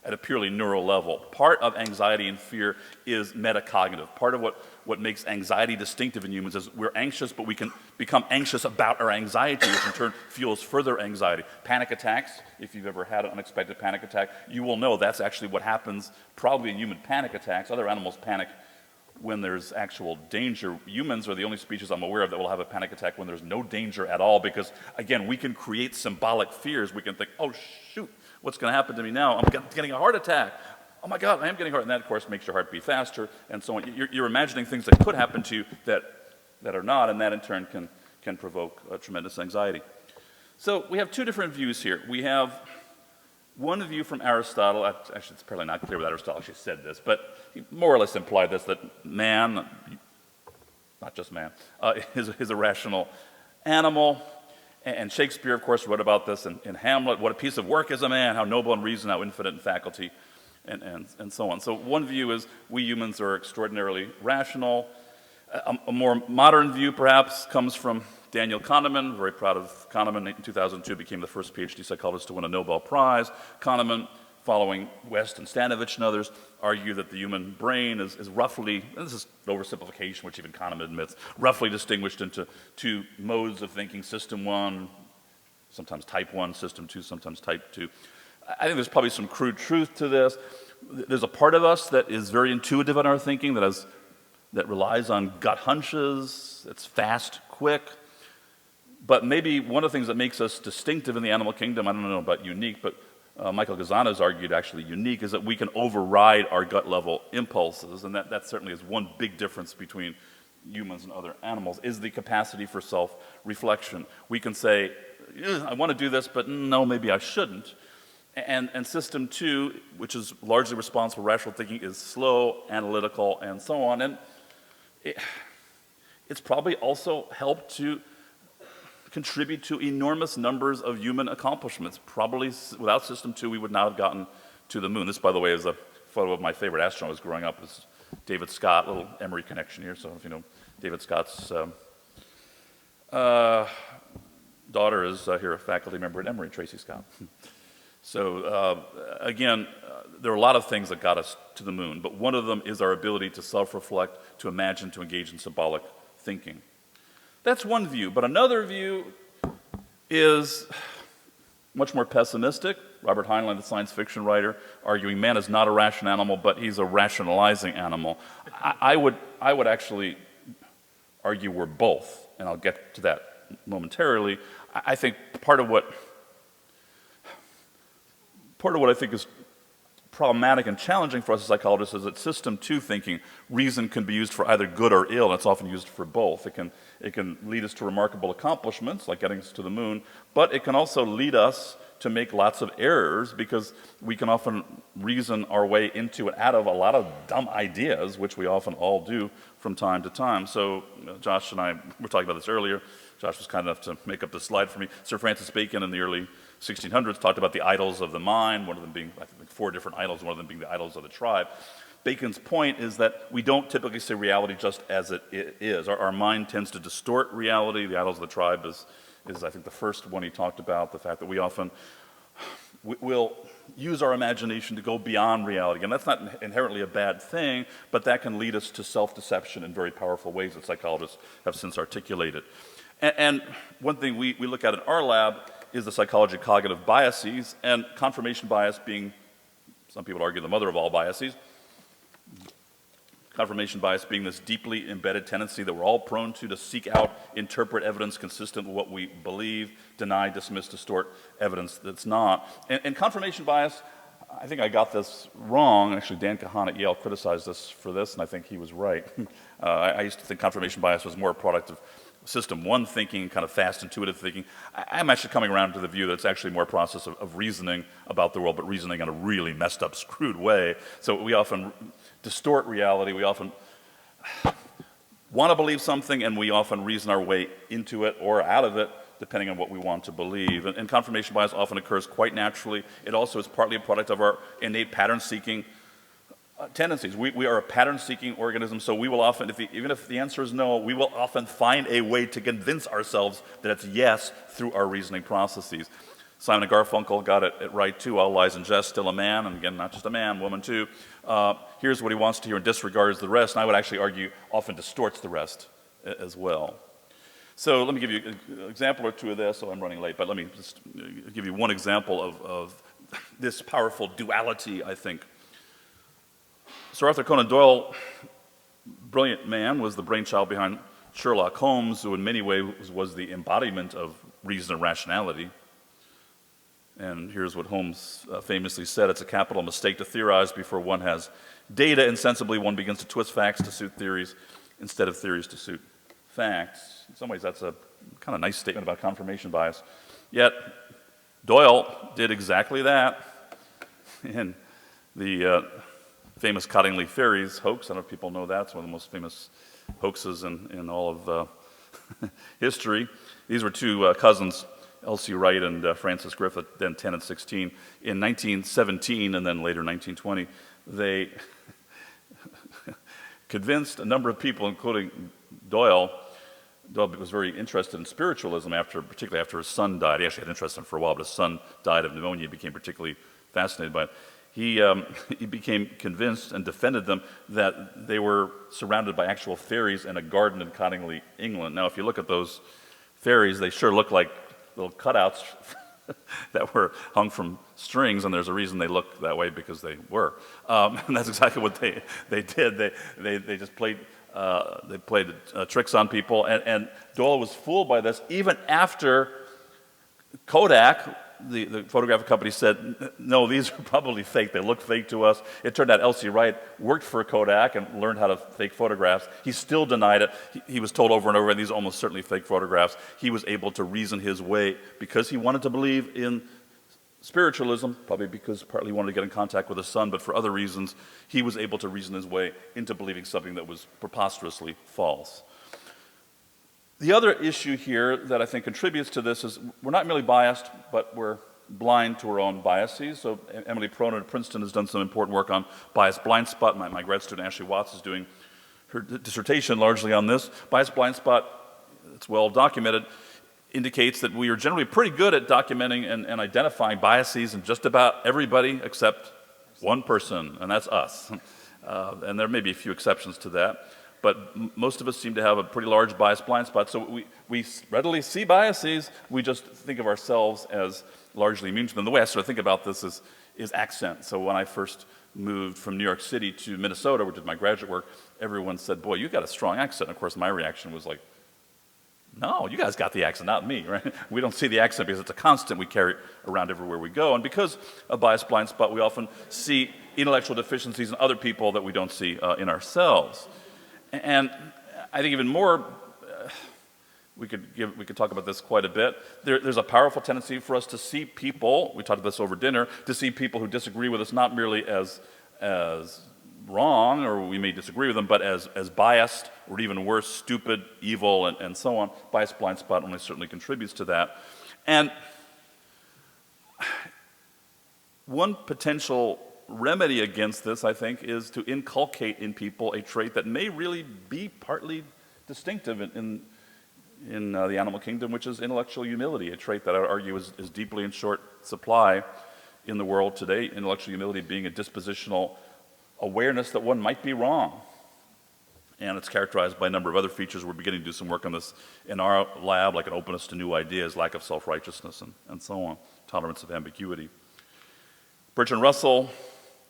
a purely neural level. Part of anxiety and fear is metacognitive. Part of what makes anxiety distinctive in humans is we're anxious, but we can become anxious about our anxiety, which in turn fuels further anxiety. Panic attacks, if you've ever had an unexpected panic attack, you will know that's actually what happens probably in human panic attacks. Other animals panic when there's actual danger. Humans are the only species I'm aware of that will have a panic attack when there's no danger at all, because, again, we can create symbolic fears. We can think, oh, shoot, what's going to happen to me now? I'm getting a heart attack. Oh my God, I am getting heart. And that, of course, makes your heart beat faster, and so on. You're imagining things that could happen to you that are not, and that in turn can provoke tremendous anxiety. So we have two different views here. We have one view from Aristotle. Actually, it's probably not clear whether Aristotle actually said this, but he more or less implied this, that man, not just man, is a rational animal. And Shakespeare, of course, wrote about this in Hamlet. What a piece of work is a man, how noble in reason, how infinite in faculty, and so on. So one view is we humans are extraordinarily rational. A more modern view, perhaps, comes from Daniel Kahneman. Very proud of Kahneman. In 2002, became the first PhD psychologist to win a Nobel Prize. Kahneman, following West and Stanovich and others, argue that the human brain is roughly, and this is an oversimplification, which even Kahneman admits, roughly distinguished into two modes of thinking: System 1, sometimes Type 1, System 2, sometimes Type 2. I think there's probably some crude truth to this. There's a part of us that is very intuitive in our thinking, that relies on gut hunches, it's fast, quick. But maybe one of the things that makes us distinctive in the animal kingdom, I don't know about unique, but Michael Gazan has argued actually unique, is that we can override our gut level impulses, and that certainly is one big difference between humans and other animals, is the capacity for self-reflection. We can say, I want to do this, but no, maybe I shouldn't. And system 2, which is largely responsible for rational thinking, is slow, analytical, and so on. And it's probably also helped to contribute to enormous numbers of human accomplishments. Probably without system 2, we would not have gotten to the moon. This, by the way, is a photo of my favorite astronaut was growing up. It was David Scott, little Emory connection here. So if you know David Scott's daughter is here a faculty member at Emory, Tracy Scott. So again, there are a lot of things that got us to the moon, but one of them is our ability to self-reflect, to imagine, to engage in symbolic thinking. That's one view, but another view is much more pessimistic. Robert Heinlein, the science fiction writer, arguing man is not a rational animal, but he's a rationalizing animal. I would actually argue we're both, and I'll get to that momentarily. I think part of what I think is problematic and challenging for us as psychologists is that system two thinking, reason can be used for either good or ill, and it's often used for both. It can lead us to remarkable accomplishments, like getting us to the moon, but it can also lead us to make lots of errors because we can often reason our way into and out of a lot of dumb ideas, which we often all do from time to time. So Josh and I were talking about this earlier. Josh was kind enough to make up this slide for me. Sir Francis Bacon in the early 1600s talked about the idols of the mind, one of them being, I think, 4 different idols, one of them being the idols of the tribe. Bacon's point is that we don't typically see reality just as it is. Our mind tends to distort reality. The idols of the tribe is I think, the first one he talked about, the fact that we often will use our imagination to go beyond reality. And that's not inherently a bad thing, but that can lead us to self-deception in very powerful ways that psychologists have since articulated. And one thing we look at in our lab is the psychology of cognitive biases, and confirmation bias being, some people argue, the mother of all biases. Confirmation bias being this deeply embedded tendency that we're all prone to seek out, interpret evidence consistent with what we believe, deny, dismiss, distort evidence that's not. And confirmation bias, I think I got this wrong. Actually, Dan Kahan at Yale criticized us for this, and I think he was right. I used to think confirmation bias was more a product of system one thinking, kind of fast, intuitive thinking. I'm actually coming around to the view that it's actually more a process of reasoning about the world, but reasoning in a really messed up, screwed way. So we often distort reality. We often want to believe something, and we often reason our way into it or out of it, depending on what we want to believe. And confirmation bias often occurs quite naturally. It also is partly a product of our innate pattern-seeking tendencies. We are a pattern-seeking organism, so we will often, even if the answer is no, we will often find a way to convince ourselves that it's yes through our reasoning processes. Simon and Garfunkel got it right too. All lies in jest, still a man, and again, not just a man, woman too. Here's what he wants to hear and disregards the rest, and I would actually argue often distorts the rest as well. So let me give you an example or two of this. So I'm running late, but let me just give you one example of this powerful duality, I think. Sir Arthur Conan Doyle, brilliant man, was the brainchild behind Sherlock Holmes, who in many ways was the embodiment of reason and rationality. And here's what Holmes famously said: it's a capital mistake to theorize before one has data. Insensibly, one begins to twist facts to suit theories instead of theories to suit facts. In some ways, that's a kind of nice statement about confirmation bias. Yet, Doyle did exactly that in the famous Cottingley Fairies hoax. I don't know if people know that. It's one of the most famous hoaxes in all of history. These were two cousins, Elsie Wright and Francis Griffith, then 10 and 16. In 1917 and then later 1920, they convinced a number of people, including Doyle. Doyle was very interested in spiritualism, particularly after his son died. He actually had interest in it for a while, but his son died of pneumonia. He became particularly fascinated by it. He became convinced and defended them that they were surrounded by actual fairies in a garden in Cottingley, England. Now, if you look at those fairies, they sure look like little cutouts that were hung from strings, and there's a reason they look that way, because they were. And that's exactly what they did. They just played tricks on people, and Doyle was fooled by this even after Kodak, the photographic company, said, no, these are probably fake. They look fake to us. It turned out Elsie Wright worked for Kodak and learned how to fake photographs. He still denied it. He was told over and over, and these are almost certainly fake photographs. He was able to reason his way because he wanted to believe in spiritualism, probably because partly he wanted to get in contact with his son, but for other reasons, he was able to reason his way into believing something that was preposterously false. The other issue here that I think contributes to this is we're not merely biased, but we're blind to our own biases. So Emily Prohn at Princeton has done some important work on bias blind spot. My grad student Ashley Watts is doing her dissertation largely on this. Bias blind spot, it's well documented, indicates that we are generally pretty good at documenting and identifying biases in just about everybody except one person, and that's us. And there may be a few exceptions to that, but most of us seem to have a pretty large bias blind spot. So we readily see biases, we just think of ourselves as largely immune to them. The way I sort of think about this is accent. So when I first moved from New York City to Minnesota, where I did my graduate work, everyone said, boy, you got a strong accent. And of course, my reaction was like, no, you guys got the accent, not me, right? We don't see the accent because it's a constant we carry around everywhere we go. And because of bias blind spot, we often see intellectual deficiencies in other people that we don't see in ourselves. And I think even more, we could talk about this quite a bit. There's a powerful tendency for us to see people, we talked about this over dinner, to see people who disagree with us not merely as wrong, or we may disagree with them, but as biased, or even worse, stupid, evil, and so on. Bias blind spot only certainly contributes to that. And one potential remedy against this, I think, is to inculcate in people a trait that may really be partly distinctive in the animal kingdom, which is intellectual humility, a trait that I would argue is deeply in short supply in the world today, intellectual humility being a dispositional awareness that one might be wrong. And it's characterized by a number of other features. We're beginning to do some work on this in our lab, like an openness to new ideas, lack of self-righteousness, and so on, tolerance of ambiguity. Bertrand Russell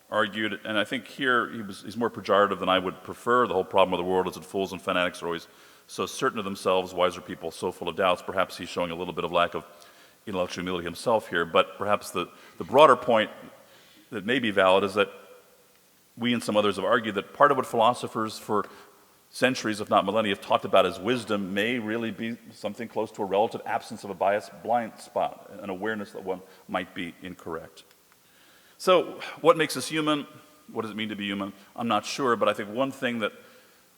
argued, and I think here he's more pejorative than I would prefer, the whole problem of the world is that fools and fanatics are always so certain of themselves, wiser people so full of doubts. Perhaps he's showing a little bit of lack of intellectual humility himself here, but perhaps the broader point that may be valid is that we and some others have argued that part of what philosophers for centuries, if not millennia, have talked about as wisdom may really be something close to a relative absence of a bias blind spot, an awareness that one might be incorrect. So what makes us human? What does it mean to be human? I'm not sure, but I think one thing that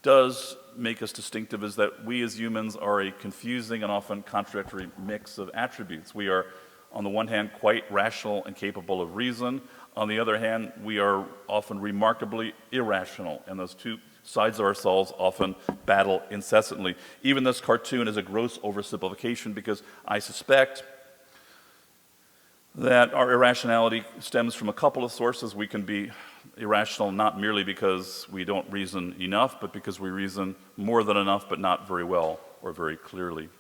does make us distinctive is that we as humans are a confusing and often contradictory mix of attributes. We are, on the one hand, quite rational and capable of reason. On the other hand, we are often remarkably irrational, and those two sides of ourselves often battle incessantly. Even this cartoon is a gross oversimplification because I suspect that our irrationality stems from a couple of sources. We can be irrational not merely because we don't reason enough, but because we reason more than enough, but not very well or very clearly.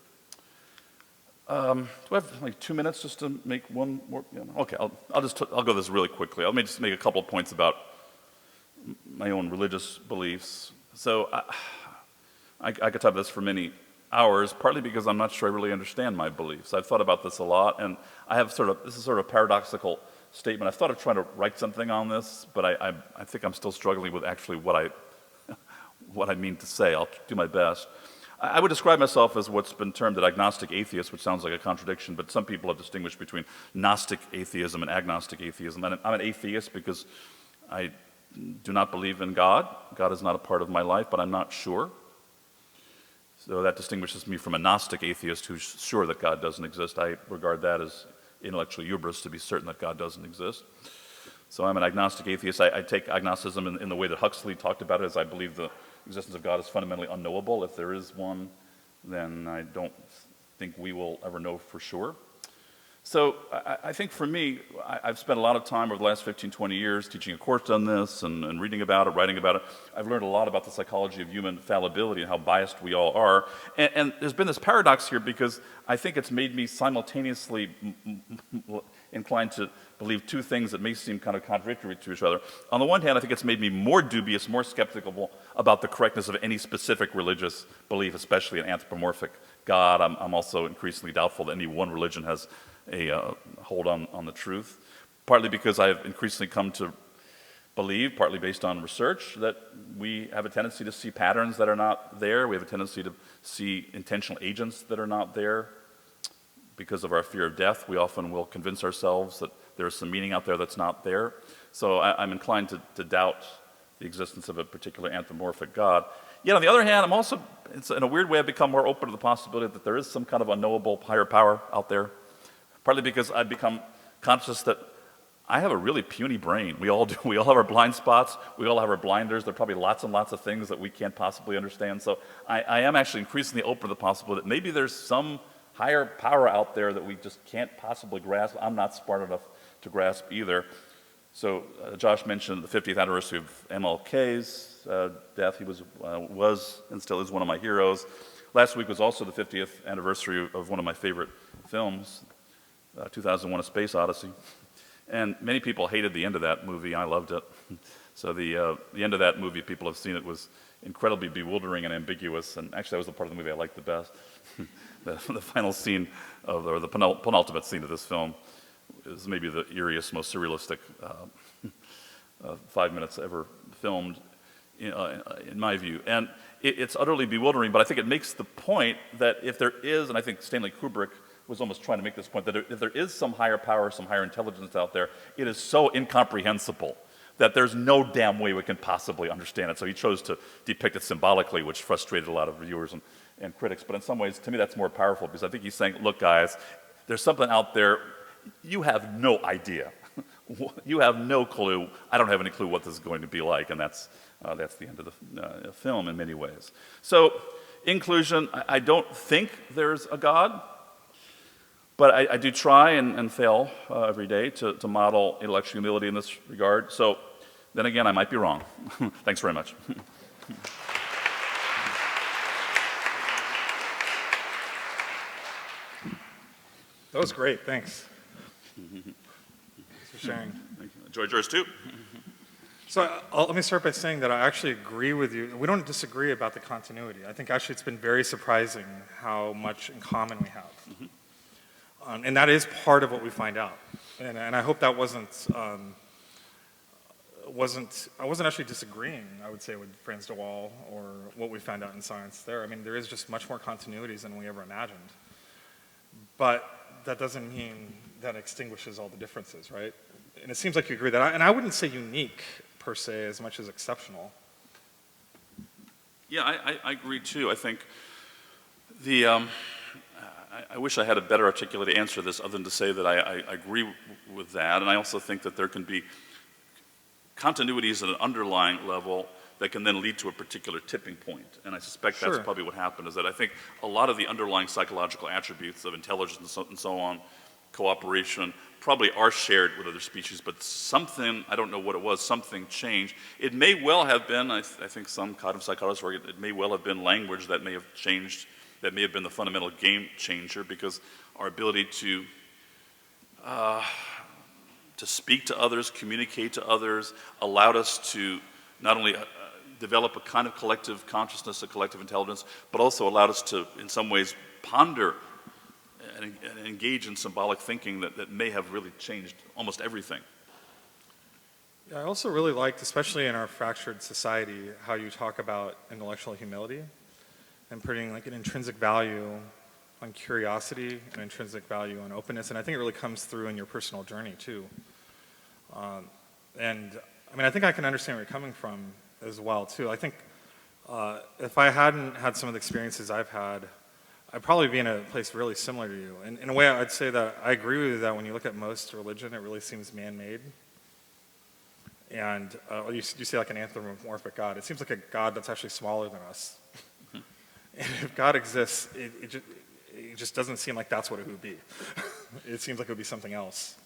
Do I have like 2 minutes just to make one more? Yeah, okay, I'll go this really quickly. Let me just make a couple of points about my own religious beliefs. So I could talk about this for many hours, partly because I'm not sure I really understand my beliefs. I've thought about this a lot, and I have this is sort of a paradoxical statement. I've thought of trying to write something on this, but I think I'm still struggling with actually what I mean to say. I'll do my best. I would describe myself as what's been termed an agnostic atheist, which sounds like a contradiction, but some people have distinguished between Gnostic atheism and agnostic atheism. And I'm an atheist because I do not believe in God. God is not a part of my life, but I'm not sure. So that distinguishes me from a Gnostic atheist who's sure that God doesn't exist. I regard that as intellectual hubris to be certain that God doesn't exist. So I'm an agnostic atheist. I take agnosticism in the way that Huxley talked about it, as I believe the existence of God is fundamentally unknowable. If there is one, then I don't think we will ever know for sure. So I think for me, I've spent a lot of time over the last 15, 20 years teaching a course on this and reading about it, writing about it. I've learned a lot about the psychology of human fallibility and how biased we all are. And there's been this paradox here because I think it's made me simultaneously inclined to believe two things that may seem kind of contradictory to each other. On the one hand, I think it's made me more dubious, more skeptical about the correctness of any specific religious belief, especially an anthropomorphic God. I'm also increasingly doubtful that any one religion has a hold on the truth, partly because I've increasingly come to believe, partly based on research, that we have a tendency to see patterns that are not there. We have a tendency to see intentional agents that are not there. Because of our fear of death, we often will convince ourselves that there's some meaning out there that's not there. So I'm inclined to doubt the existence of a particular anthropomorphic God. Yet on the other hand, I'm also, in a weird way, I've become more open to the possibility that there is some kind of unknowable higher power out there. Partly because I've become conscious that I have a really puny brain. We all do. We all have our blind spots. We all have our blinders. There are probably lots and lots of things that we can't possibly understand. So I am actually increasingly open to the possibility that maybe there's some higher power out there that we just can't possibly grasp. I'm not smart enough to grasp either. So Josh mentioned the 50th anniversary of MLK's death. He was and still is one of my heroes. Last week was also the 50th anniversary of one of my favorite films, 2001: A Space Odyssey. And many people hated the end of that movie. I loved it. So the end of that movie, people have seen it, was incredibly bewildering and ambiguous. And actually, that was the part of the movie I liked the best. The final scene or the penultimate scene of this film is maybe the eeriest, most surrealistic 5 minutes ever filmed, in my view. And it's utterly bewildering, but I think it makes the point that if there is, and I think Stanley Kubrick was almost trying to make this point, that if there is some higher power, some higher intelligence out there, it is so incomprehensible that there's no damn way we can possibly understand it. So he chose to depict it symbolically, which frustrated a lot of viewers and critics. But in some ways, to me, that's more powerful, because I think he's saying, look, guys, there's something out there. You have no idea. You have no clue. I don't have any clue what this is going to be like, and that's the end of the film in many ways. So, in conclusion, I don't think there's a God, but I do try and fail every day to model intellectual humility in this regard. So, then again, I might be wrong. Thanks very much. That was great, thanks. Thanks for sharing. Thank you. Enjoyed yours too. So let me start by saying that I actually agree with you. We don't disagree about the continuity. I think actually it's been very surprising how much in common we have. And that is part of what we find out. And I hope that I wasn't actually disagreeing, I would say, with Franz de Waal or what we found out in science there. I mean, there is just much more continuities than we ever imagined. But that doesn't mean that extinguishes all the differences, right? And it seems like you agree with that. And I wouldn't say unique, per se, as much as exceptional. Yeah, I agree too. I think I wish I had a better articulated answer to this other than to say that I agree with that. And I also think that there can be continuities at an underlying level that can then lead to a particular tipping point. And I suspect that's probably what happened, is that I think a lot of the underlying psychological attributes of intelligence and so on, cooperation, probably are shared with other species, but something, I don't know what it was, something changed. It may well have been, I think some cognitive psychologists argue, it may well have been language that may have changed, that may have been the fundamental game changer, because our ability to speak to others, communicate to others, allowed us to not only develop a kind of collective consciousness, a collective intelligence, but also allowed us to, in some ways, ponder and engage in symbolic thinking that may have really changed almost everything. Yeah, I also really liked, especially in our fractured society, how you talk about intellectual humility and putting like an intrinsic value on curiosity, an intrinsic value on openness, and I think it really comes through in your personal journey too. And I mean, I think I can understand where you're coming from as well too. I think if I hadn't had some of the experiences I've had, I'd probably be in a place really similar to you. And in a way, I'd say that I agree with you that when you look at most religion, it really seems man-made. And you say like an anthropomorphic God. It seems like a God that's actually smaller than us. And if God exists, it just doesn't seem like that's what it would be. It seems like it would be something else.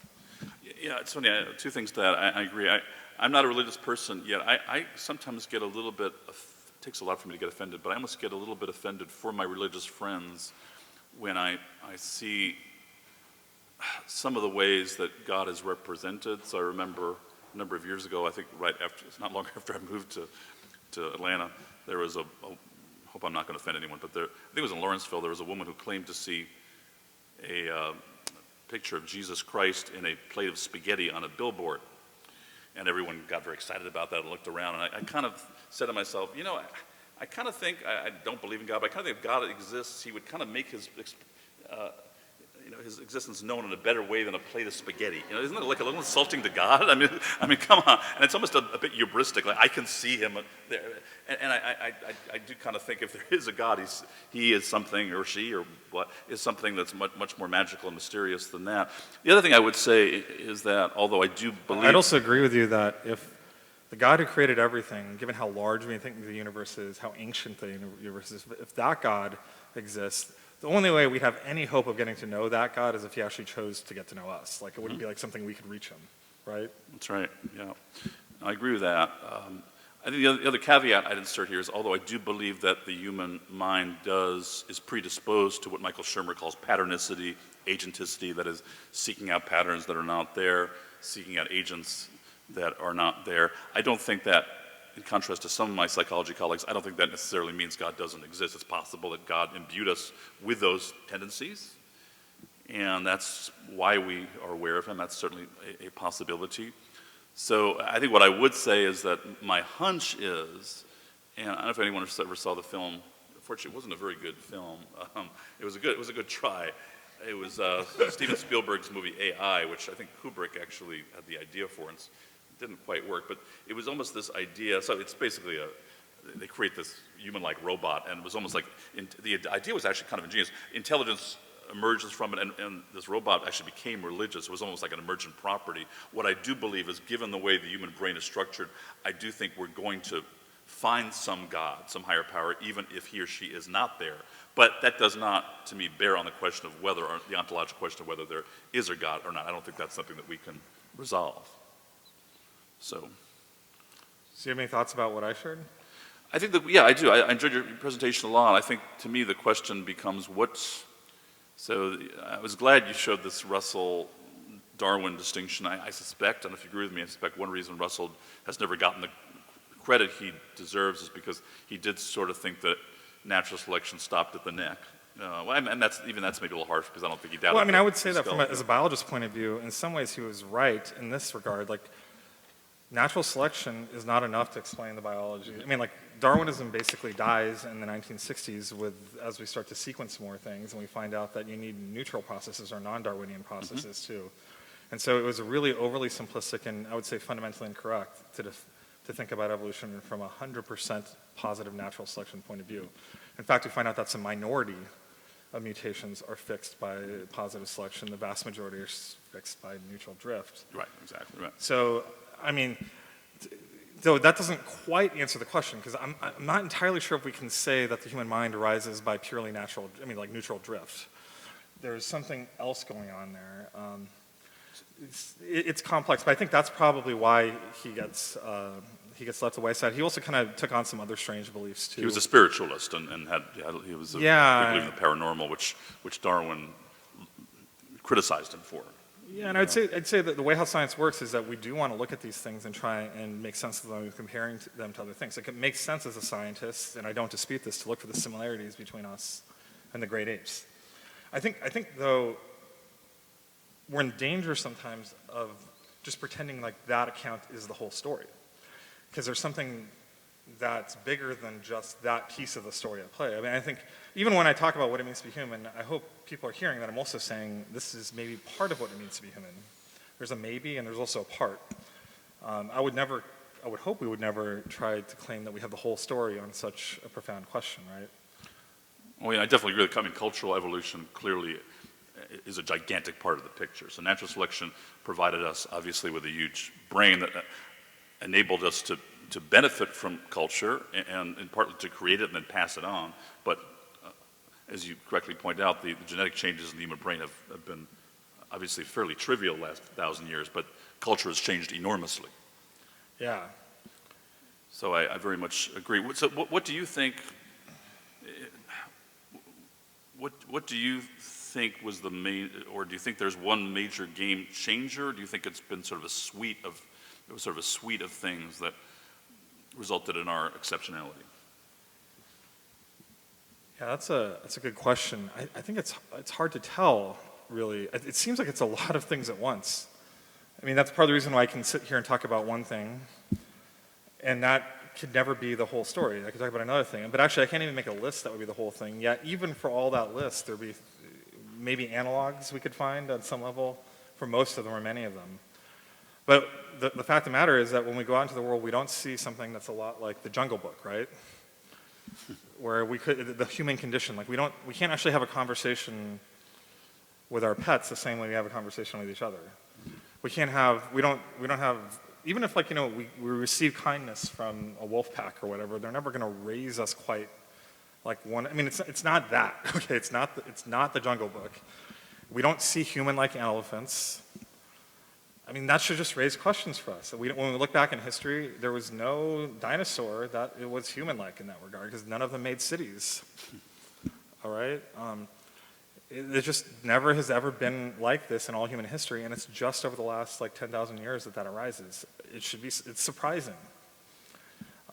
Yeah, it's funny. Two things to that. I agree. I'm not a religious person yet. I sometimes get a little bit, it takes a lot for me to get offended, but I almost get a little bit offended for my religious friends when I see some of the ways that God is represented. So I remember a number of years ago, I think it's not long after I moved to Atlanta, there was hope I'm not going to offend anyone, but I think it was in Lawrenceville, there was a woman who claimed to see a picture of Jesus Christ in a plate of spaghetti on a billboard. And everyone got very excited about that and looked around. And I kind of said to myself, I kind of think, I don't believe in God, but I kind of think if God exists, he would kind of make his existence known in a better way than a plate of spaghetti. Isn't it like a little insulting to God? I mean, come on. And it's almost a bit hubristic. Like, I can see him there. And I do kind of think if there is a God, he is something, or she, or what, is something that's much more magical and mysterious than that. The other thing I would say is that, although I do believe... I'd also agree with you that if the God who created everything, given how large we think the universe is, how ancient the universe is, if that God exists, the only way we'd have any hope of getting to know that God is if he actually chose to get to know us. Like, it wouldn't be like something we could reach him, right? That's right, yeah. I agree with that. I think the other caveat I'd insert here is, although I do believe that the human mind is predisposed to what Michael Shermer calls patternicity, agenticity, that is, seeking out patterns that are not there, seeking out agents that are not there. I don't think that, in contrast to some of my psychology colleagues, I don't think that necessarily means God doesn't exist. It's possible that God imbued us with those tendencies, and that's why we are aware of him. That's certainly a possibility. So I think what I would say is that my hunch is, and I don't know if anyone ever saw the film. Unfortunately, it wasn't a very good film. It was a good try. It was Steven Spielberg's movie AI, which I think Kubrick actually had the idea for, and it didn't quite work. But it was almost this idea. So it's basically they create this human-like robot, and it was almost like the idea was actually kind of ingenious. Intelligence emerges from it, and this robot actually became religious. It was almost like an emergent property. What I do believe is, given the way the human brain is structured, I do think we're going to find some God, some higher power, even if he or she is not there. But that does not, to me, bear on the question of whether, or the ontological question of whether there is a God or not. I don't think that's something that we can resolve. So you have any thoughts about what I shared? I think that, yeah, I do. I enjoyed your presentation a lot. I think, to me, the question becomes so I was glad you showed this Russell-Darwin distinction. I suspect, and if you agree with me, I suspect one reason Russell has never gotten the credit he deserves is because he did sort of think that natural selection stopped at the neck. And that's maybe a little harsh because I don't think he doubted. Well, I mean, I would say that as a biologist point of view, in some ways he was right in this regard. Like, natural selection is not enough to explain the biology. I mean, like, Darwinism basically dies in the 1960s as we start to sequence more things, and we find out that you need neutral processes or non-Darwinian processes too. And so it was a really overly simplistic and, I would say, fundamentally incorrect to think about evolution from a 100% positive natural selection point of view. In fact, we find out that's a minority of mutations are fixed by positive selection. The vast majority are fixed by neutral drift. Right, exactly, right. So, I mean, though that doesn't quite answer the question, because I'm not entirely sure if we can say that the human mind arises by purely neutral drift. There's something else going on there. It's complex, but I think that's probably why he gets left the wayside. He also kind of took on some other strange beliefs too. He was a spiritualist and he was a big believer in the paranormal, which Darwin criticized him for. Yeah, and I'd say that the way how science works is that we do want to look at these things and try and make sense of them, comparing them to other things. Like, it makes sense as a scientist, and I don't dispute this, to look for the similarities between us and the great apes. I think though, we're in danger sometimes of just pretending like that account is the whole story, because there's something that's bigger than just that piece of the story at play. I mean, I think even when I talk about what it means to be human, I hope people are hearing that I'm also saying this is maybe part of what it means to be human. There's a maybe and there's also a part. I would hope we would never try to claim that we have the whole story on such a profound question, right? Well, yeah, I definitely agree. I mean, cultural evolution clearly is a gigantic part of the picture. So natural selection provided us, obviously, with a huge brain that enabled us to benefit from culture and partly to create it and then pass it on. But as you correctly point out, the genetic changes in the human brain have been obviously fairly trivial the last 1,000 years, but culture has changed enormously. Yeah. So I very much agree. So what do you think? What do you think was the main, or do you think there's one major game changer? Or do you think it's been sort of a suite of things that resulted in our exceptionality? Yeah, that's a good question. I think it's hard to tell, really. It seems like it's a lot of things at once. I mean, that's part of the reason why I can sit here and talk about one thing, and that could never be the whole story. I could talk about another thing, but actually I can't even make a list that would be the whole thing. Yet even for all that list, there'd be maybe analogs we could find at some level for most of them or many of them. But the fact of the matter is that when we go out into the world, we don't see something that's a lot like the Jungle Book, right? Where the human condition, like we can't actually have a conversation with our pets the same way we have a conversation with each other. We don't have, even if we receive kindness from a wolf pack or whatever, they're never going to raise us quite Like one, I mean, it's not that, okay? It's not the Jungle Book. We don't see human-like elephants. I mean, that should just raise questions for us. When we look back in history, there was no dinosaur that it was human-like in that regard, because none of them made cities. All right? It just never has ever been like this in all human history, and it's just over the last like 10,000 years that arises. It's surprising.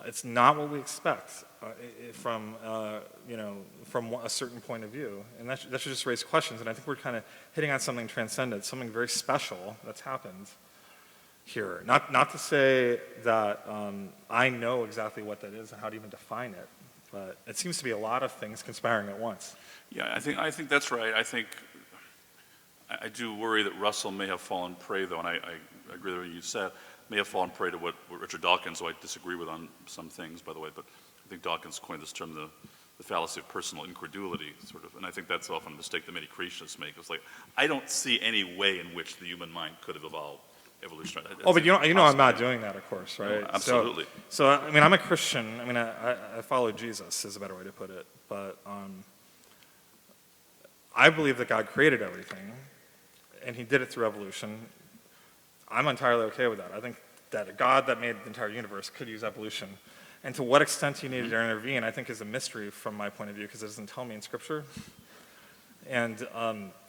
It's not what we expect from a certain point of view, and that should just raise questions. And I think we're kind of hitting on something transcendent, something very special that's happened here. Not to say that I know exactly what that is and how to even define it, but it seems to be a lot of things conspiring at once. Yeah, I think that's right. I do worry that Russell may have fallen prey, though, and I agree with what you said, may have fallen prey to what Richard Dawkins, who I disagree with on some things, by the way, but I think Dawkins coined this term, the fallacy of personal incredulity, sort of, and I think that's often a mistake that many creationists make. It's like, I don't see any way in which the human mind could have evolved evolutionarily. Oh, but you know I'm not doing that, of course, right? No, absolutely. So, I mean, I'm a Christian. I mean, I follow Jesus, is a better way to put it. But I believe that God created everything, and he did it through evolution. I'm entirely okay with that. I think that a God that made the entire universe could use evolution. And to what extent he needed to intervene, I think is a mystery from my point of view, because it doesn't tell me in Scripture. And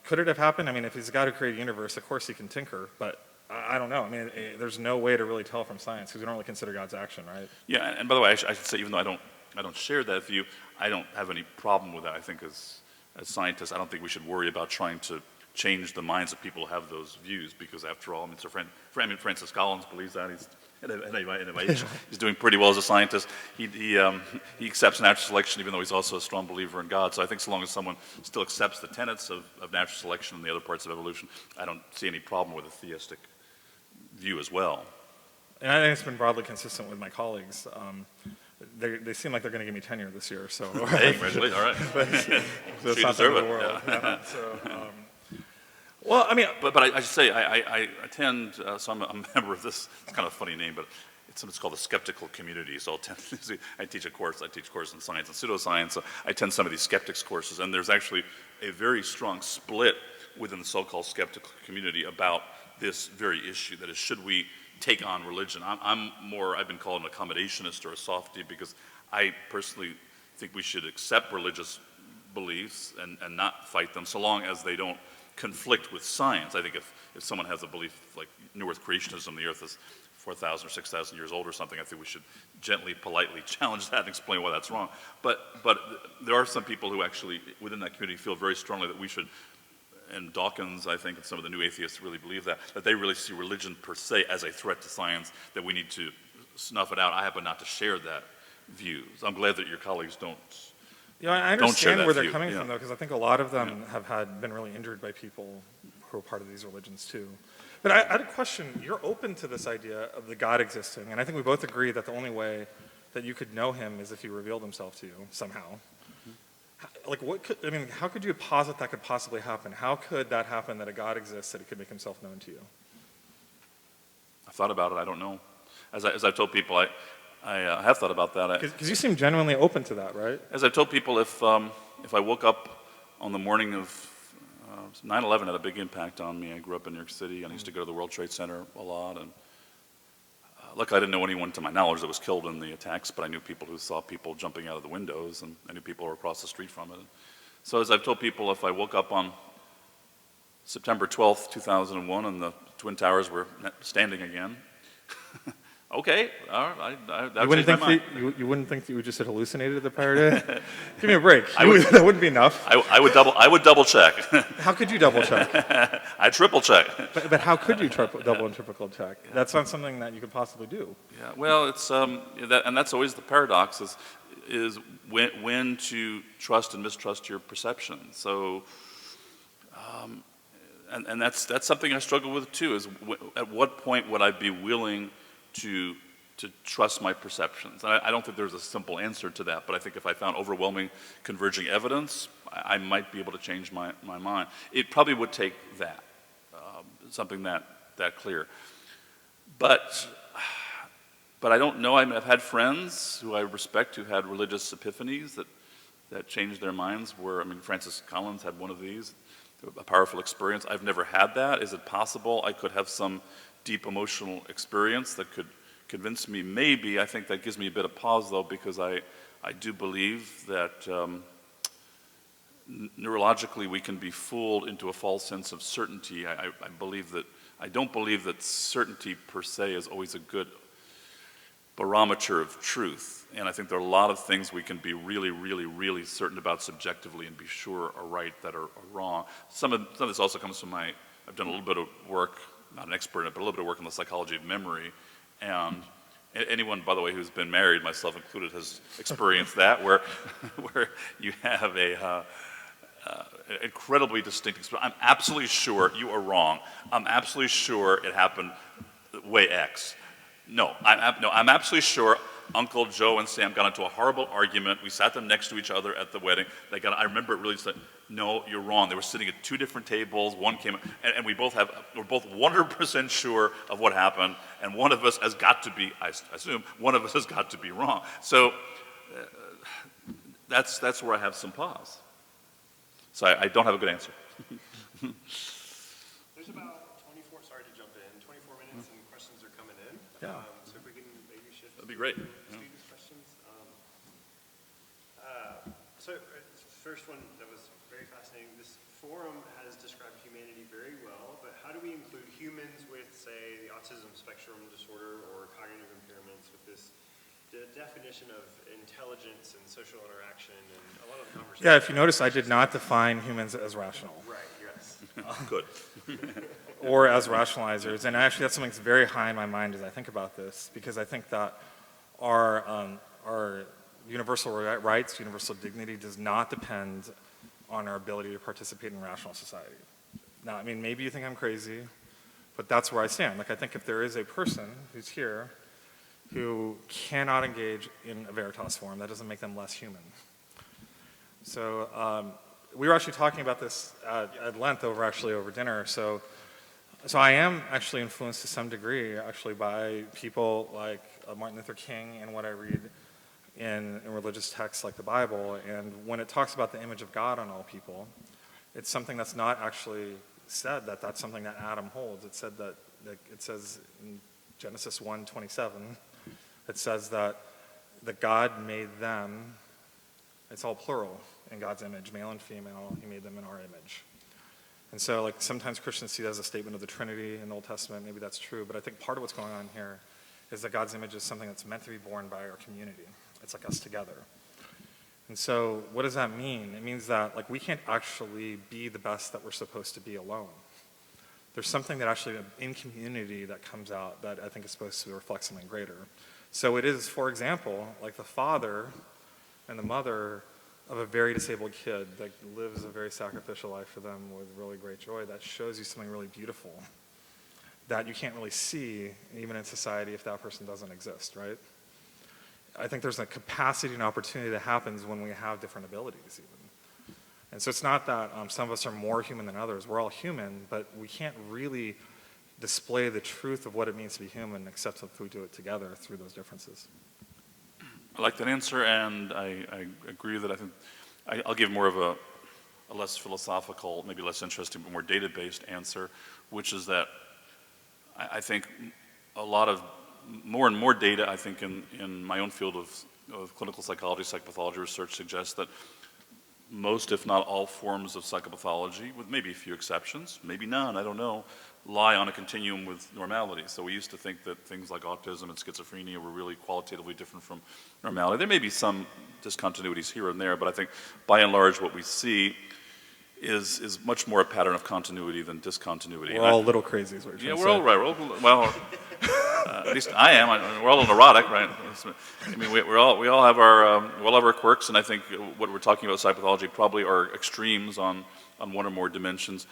could it have happened? I mean, if he's a God who created the universe, of course he can tinker, but I don't know. I mean, there's no way to really tell from science, because we don't really consider God's action, right? Yeah, and by the way, I should say, even though I don't share that view, I don't have any problem with that. I think as scientists, I don't think we should worry about trying to change the minds of people who have those views, because after all, I mean, Francis Collins believes that. He's he's doing pretty well as a scientist. He accepts natural selection, even though he's also a strong believer in God. So I think so long as someone still accepts the tenets of natural selection and the other parts of evolution, I don't see any problem with a theistic view as well. And I think it's been broadly consistent with my colleagues. They seem like they're going to give me tenure this year, so. Hey, congratulations! All right. So it's not the end of the world. Yeah. So, well, I mean, but I should say I attend. So I'm a member of this. It's kind of a funny name, but it's called the skeptical community. So I teach course in science and pseudoscience. So I attend some of these skeptics courses, and there's actually a very strong split within the so-called skeptical community about this very issue. That is, should we take on religion? I've been called an accommodationist or a softie, because I personally think we should accept religious beliefs and not fight them, so long as they don't conflict with science. I think if someone has a belief like New Earth creationism, the Earth is 4,000 or 6,000 years old or something, I think we should gently, politely challenge that and explain why that's wrong. But there are some people who actually, within that community, feel very strongly that we should, and Dawkins, I think, and some of the new atheists really believe that they really see religion per se as a threat to science, that we need to snuff it out. I happen not to share that view. So I'm glad that your colleagues don't. Yeah, I understand where they're view. coming from, though, because I think a lot of them have been really injured by people who are part of these religions, too. But I had a question. You're open to this idea of the God existing, and I think we both agree that the only way that you could know him is if he revealed himself to you somehow. Like, how could you posit that could possibly happen? How could that happen, that a God exists, that he could make himself known to you? I've thought about it. I don't know. As I've told people, I have thought about that. Because you seem genuinely open to that, right? As I've told people, if I woke up on the morning of 9/11, had a big impact on me. I grew up in New York City, and I used to go to the World Trade Center a lot. And luckily, I didn't know anyone, to my knowledge, that was killed in the attacks, but I knew people who saw people jumping out of the windows, and I knew people who were across the street from it. So as I've told people, if I woke up on September 12th, 2001, and the Twin Towers were standing again, okay, all right, that changed my mind. You wouldn't think that you just had hallucinated the prior day? Give me a break. That wouldn't be enough. I would double check. How could you double check? I triple check. But how could you double and triple check? That's not something that you could possibly do. Yeah, well, it's and that's always the paradox is when to trust and mistrust your perception. So, and that's something I struggle with too. Is at what point would I be willing to trust my perceptions? And I don't think there's a simple answer to that, but I think if I found overwhelming converging evidence, I might be able to change my mind. It probably would take that, something that clear. But I don't know. I've had friends who I respect who had religious epiphanies that that changed their minds where, I mean, Francis Collins had one of these, a powerful experience. I've never had that. Is it possible I could have some deep emotional experience that could convince me? Maybe. I think that gives me a bit of pause, though, because I do believe that neurologically we can be fooled into a false sense of certainty. I don't believe that certainty per se is always a good barometer of truth. And I think there are a lot of things we can be really, really, really certain about subjectively and be sure are right that are wrong. Some of this also comes from I've done a little bit of work, not an expert in it, but a little bit of work in the psychology of memory. And anyone, by the way, who's been married, myself included, has experienced that, where you have a incredibly distinct experience. I'm absolutely sure you are wrong. I'm absolutely sure it happened way X. No, I'm absolutely sure Uncle Joe and Sam got into a horrible argument. We sat them next to each other at the wedding. I remember it really said, no, you're wrong. They were sitting at two different tables. One came, and we're both 100% sure of what happened, and one of us has got to be, I assume, one of us has got to be wrong. So that's where I have some pause. So I don't have a good answer. There's about 24, sorry to jump in, 24 minutes and questions are coming in. Yeah. So if we can maybe shift. That'd be great. Students' questions. So first one that was very fascinating, this forum has described humanity very well, but how do we include humans with, say, the autism spectrum disorder or cognitive impairments with this the definition of intelligence and social interaction and a lot of the conversation? Yeah, if you notice, I did not define humans as rational. Right, yes. Good. Or as rationalizers. And actually, that's something that's very high in my mind as I think about this, because I think that our universal rights, universal dignity does not depend on our ability to participate in rational society. Now, I mean, maybe you think I'm crazy, but that's where I stand. Like, I think if there is a person who's here who cannot engage in a Veritas forum, that doesn't make them less human. So we were actually talking about this at length over dinner. So I am actually influenced to some degree actually by people like Martin Luther King and what I read in religious texts like the Bible. And when it talks about the image of God on all people, it's something that's not actually said that that's something that Adam holds. It said that it says in Genesis 1:27, it says that God made them, it's all plural, in God's image, male and female, he made them in our image. And so like sometimes Christians see that as a statement of the Trinity in the Old Testament, maybe that's true, but I think part of what's going on here is that God's image is something that's meant to be borne by our community. It's like us together. And so what does that mean? It means that like we can't actually be the best that we're supposed to be alone. There's something that actually in community that comes out that I think is supposed to reflect something greater. So it is, for example, like the father and the mother of a very disabled kid that lives a very sacrificial life for them with really great joy, that shows you something really beautiful that you can't really see even in society if that person doesn't exist, right? I think there's a capacity and opportunity that happens when we have different abilities even. And so it's not that some of us are more human than others. We're all human, but we can't really display the truth of what it means to be human except if we do it together through those differences. I like that answer, and I agree that I think I'll give more of a less philosophical, maybe less interesting, but more data-based answer, which is that I think more and more data, I think, in my own field of clinical psychology, psychopathology research suggests that most, if not all, forms of psychopathology, with maybe a few exceptions, maybe none, I don't know, lie on a continuum with normality. So we used to think that things like autism and schizophrenia were really qualitatively different from normality. There may be some discontinuities here and there, but I think by and large what we see is much more a pattern of continuity than discontinuity. We're all a little crazy is what you're Yeah, trying we're to all say. right. Well, at least I am. We're all neurotic, right? I mean, we all have our quirks, and I think what we're talking about psychopathology probably are extremes on one or more dimensions.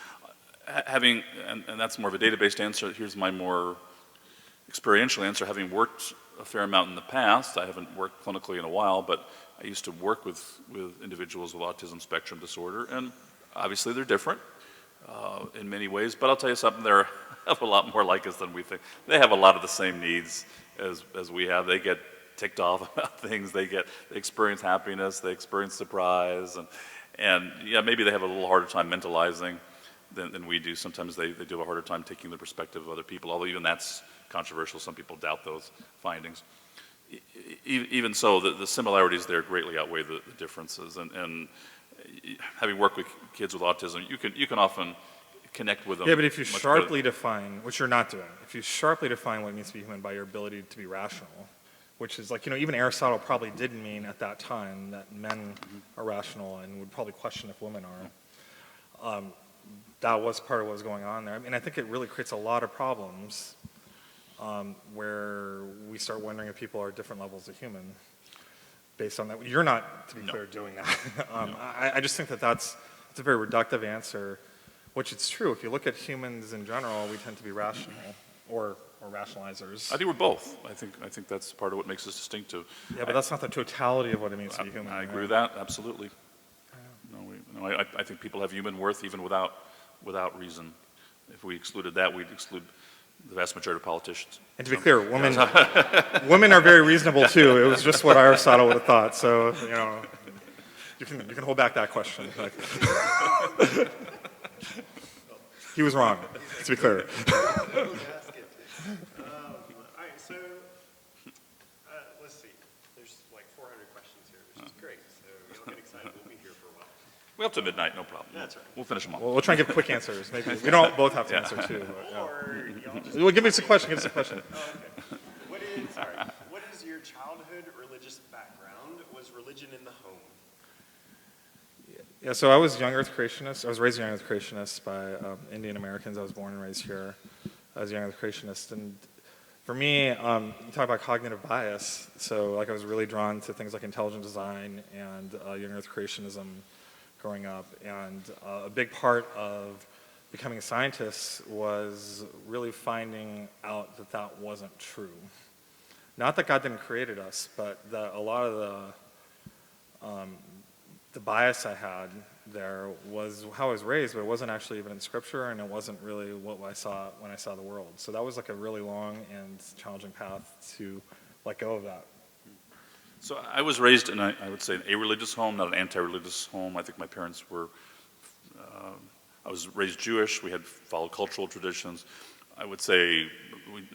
And that's more of a data-based answer. Here's my more experiential answer. Having worked a fair amount in the past, I haven't worked clinically in a while, but I used to work with individuals with autism spectrum disorder, and obviously they're different in many ways, but I'll tell you something, they're a lot more like us than we think. They have a lot of the same needs as we have. They get ticked off about things. They experience happiness, they experience surprise, and yeah, maybe they have a little harder time mentalizing than we do. Sometimes they do have a harder time taking the perspective of other people, although even that's controversial. Some people doubt those findings. Even so, the similarities there greatly outweigh the differences. And having worked with kids with autism, you can often connect with them. Yeah, but if you much sharply define, which you're not doing, if you sharply define what it means to be human by your ability to be rational, which is like, even Aristotle probably did mean at that time that men are rational and would probably question if women are. That was part of what was going on there. I mean, I think it really creates a lot of problems where we start wondering if people are different levels of human based on that. You're not, to be clear, doing that. I just think that's a very reductive answer, which it's true. If you look at humans in general, we tend to be rational or rationalizers. I think we're both. I think that's part of what makes us distinctive. Yeah, but that's not the totality of what it means to be human. I agree with that, absolutely. I think people have human worth even without reason. If we excluded that, we'd exclude the vast majority of politicians. And to be clear, women are very reasonable too. It was just what Aristotle would have thought. So, you can hold back that question. He was wrong, to be clear. All right, so let's see. There's like 400 questions here, which is great. So you'll get excited. We'll be here for a while. We're up to midnight, no problem. That's right. We'll finish them all. We'll try and give quick answers. Maybe we don't both have to answer too. But, Or y'all just... Well, give me a question. Oh, okay. What is your childhood religious background? Was religion in the home? Yeah, so I was young Earth creationist. I was raised a young Earth creationist by Indian Americans. I was born and raised here as a young Earth creationist. And for me, you talk about cognitive bias. So like I was really drawn to things like intelligent design and young Earth creationism growing up. And a big part of becoming a scientist was really finding out that that wasn't true. Not that God didn't create us, but that a lot of the bias I had there was how I was raised, but it wasn't actually even in Scripture, and it wasn't really what I saw when I saw the world. So that was like a really long and challenging path to let go of that. So I was raised in, I would say, an a-religious home, not an anti-religious home. I think my parents were, I was raised Jewish. We had followed cultural traditions. I would say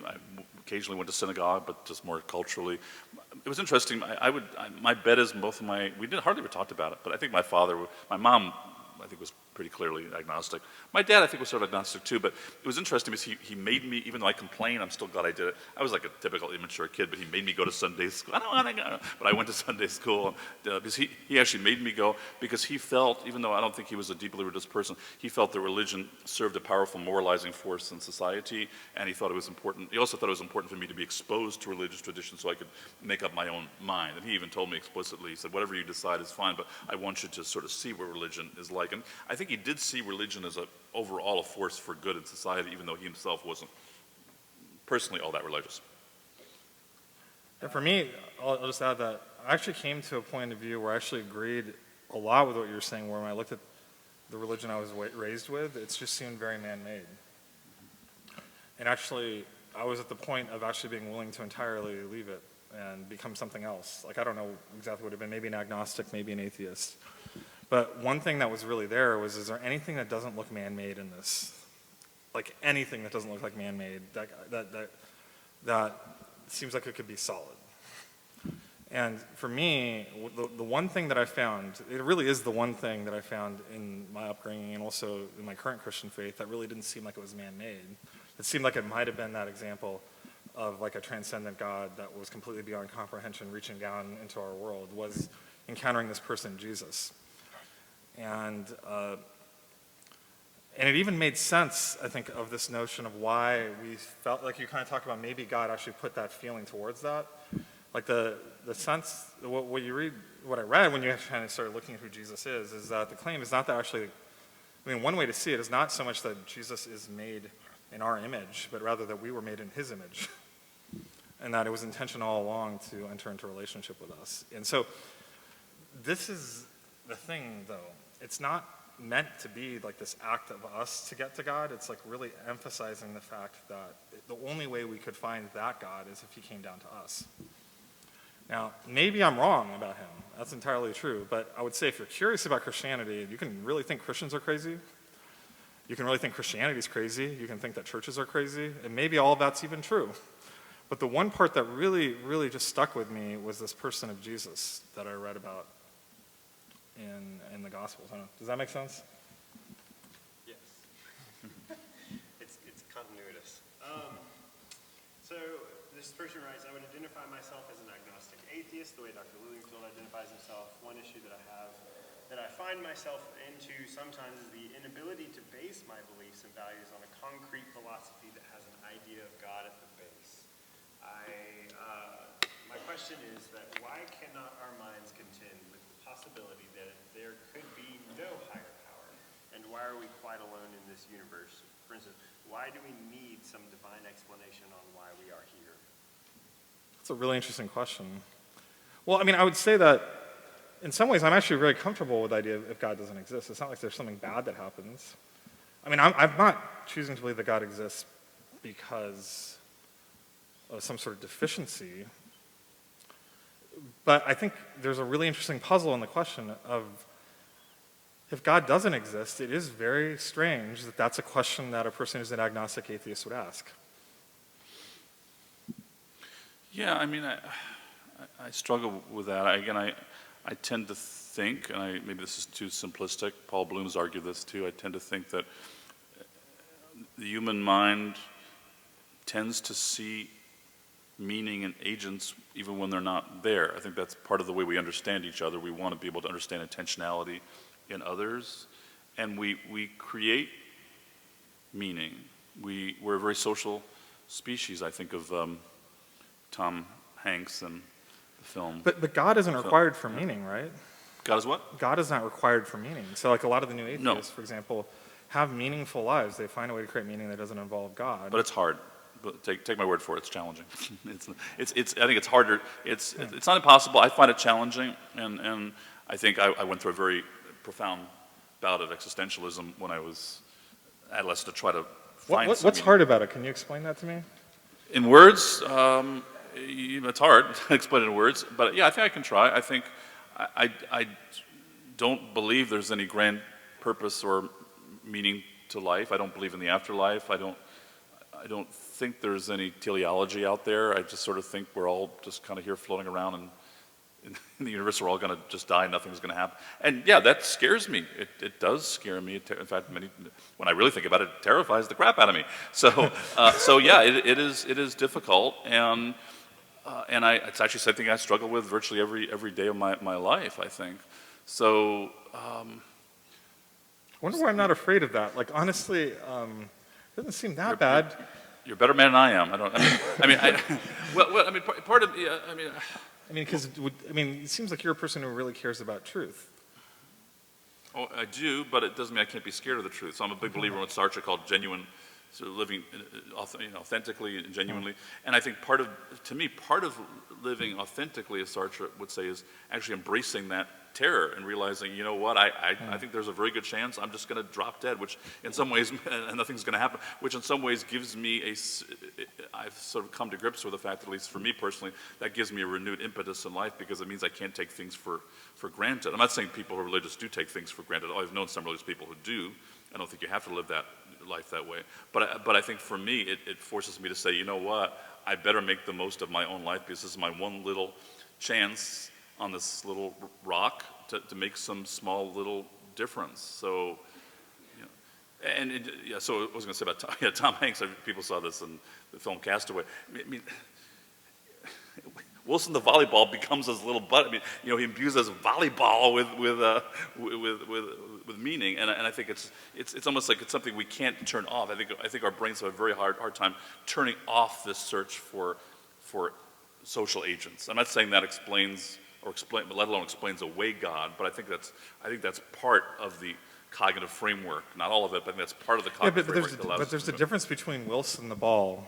I occasionally went to synagogue, but just more culturally. It was interesting. My bet is we didn't hardly ever talked about it, but I think my mom, I think was pretty clearly agnostic. My dad, I think, was sort of agnostic too, but it was interesting because he made me, even though I complained, I'm still glad I did it. I was like a typical immature kid, but he made me go to Sunday school. I don't want to go, but I went to Sunday school because he actually made me go because he felt, even though I don't think he was a deeply religious person, he felt that religion served a powerful moralizing force in society, and he thought it was important. He also thought it was important for me to be exposed to religious traditions so I could make up my own mind. And he even told me explicitly, he said, whatever you decide is fine, but I want you to sort of see what religion is like. And I think he did see religion as overall a force for good in society, even though he himself wasn't personally all that religious. And for me, I'll just add that I actually came to a point of view where I actually agreed a lot with what you were saying, where when I looked at the religion I was raised with, it just seemed very man-made. And actually, I was at the point of actually being willing to entirely leave it and become something else. Like, I don't know exactly what it would have been, maybe an agnostic, maybe an atheist. But one thing that was really there was, is there anything that doesn't look man-made in this? Like anything that doesn't look like man-made, that seems like it could be solid. And for me, the one thing that I found, it really is the one thing that I found in my upbringing and also in my current Christian faith that really didn't seem like it was man-made. It seemed like it might have been that example of like a transcendent God that was completely beyond comprehension, reaching down into our world, was encountering this person, Jesus. And it even made sense, I think, of this notion of why we felt like you kind of talked about maybe God actually put that feeling towards that. Like the sense, what you read, what I read when you kind of started looking at who Jesus is that the claim is not that actually, I mean, one way to see it is not so much that Jesus is made in our image, but rather that we were made in his image. And that it was intentional all along to enter into a relationship with us. And so this is the thing, though. It's not meant to be like this act of us to get to God. It's like really emphasizing the fact that the only way we could find that God is if he came down to us. Now, maybe I'm wrong about him. That's entirely true. But I would say if you're curious about Christianity, you can really think Christians are crazy. You can really think Christianity is crazy. You can think that churches are crazy. And maybe all of that's even true. But the one part that really, really just stuck with me was this person of Jesus that I read about in the Gospels. I don't know. Does that make sense? Yes. It's continuous. So this person writes, I would identify myself as an agnostic atheist, the way Dr. Lilienfeld identifies himself. One issue that I have that I find myself into sometimes is the inability to base my beliefs and values on a concrete philosophy that has an idea of God at the base. My question is that why cannot our minds contend with the possibility that there could be no higher power? And why are we quite alone in this universe? For instance, why do we need some divine explanation on why we are here? That's a really interesting question. Well, I mean, I would say that in some ways I'm actually very comfortable with the idea if God doesn't exist. It's not like there's something bad that happens. I mean, I'm not choosing to believe that God exists because of some sort of deficiency. But I think there's a really interesting puzzle in the question of if God doesn't exist, it is very strange that that's a question that a person who's an agnostic atheist would ask. Yeah, I mean, I struggle with that. I tend to think, and maybe this is too simplistic, Paul Bloom's argued this too, I tend to think that the human mind tends to see meaning in agents even when they're not there. I think that's part of the way we understand each other. We want to be able to understand intentionality in others, and we create meaning. We're a very social species. I think of Tom Hanks and the film. But God isn't required for meaning, right? God is what? God is not required for meaning. So like a lot of the new atheists, for example, have meaningful lives. They find a way to create meaning that doesn't involve God. But it's hard. But take my word for it. It's challenging. I think it's harder. It's not impossible. I find it challenging, and I think I went through a very profound bout of existentialism when I was adolescent to try to find What's something. hard about it? Can you explain that to me? In words, it's hard to explain it in words, but yeah, I think I can try. I think I don't believe there's any grand purpose or meaning to life. I don't believe in the afterlife. I don't think there's any teleology out there. I just sort of think we're all just kind of here floating around, and in the universe we're all going to just die. Nothing's going to happen. And yeah, that scares me. It does scare me. In fact, when I really think about it, it terrifies the crap out of me. So yeah, it is difficult, and it's actually something I struggle with virtually every day of my life, I think. So. I wonder why I'm not afraid of that. Like honestly, it doesn't seem that bad. You're a better man than I am. Part of yeah, because it seems like you're a person who really cares about truth. Oh, I do, but it doesn't mean I can't be scared of the truth. So I'm a big believer in what Sartre called genuine, sort of living authentically and genuinely. And I think part of living authentically, as Sartre would say, is actually embracing that terror and realizing, you know what, I think there's a very good chance I'm just going to drop dead, which in some ways, and nothing's going to happen, which in some ways gives me I've sort of come to grips with the fact that, at least for me personally, that gives me a renewed impetus in life, because it means I can't take things for granted. I'm not saying people who are religious do take things for granted. I've known some religious people who do. I don't think you have to live that life that way. But I think for me, it forces me to say, you know what, I better make the most of my own life, because this is my one little chance on this little rock to make some small little difference. So, so I was going to say about Tom Hanks. People saw this in the film Castaway. I mean, Wilson the volleyball becomes his little buddy. He imbues us volleyball with meaning, and I think it's almost like it's something we can't turn off. I think our brains have a very hard time turning off this search for social agents. I'm not saying that explains, let alone explains away God, but I think that's part of the cognitive framework. Not all of it, but I think that's part of the cognitive framework. But there's a difference between Wilson the ball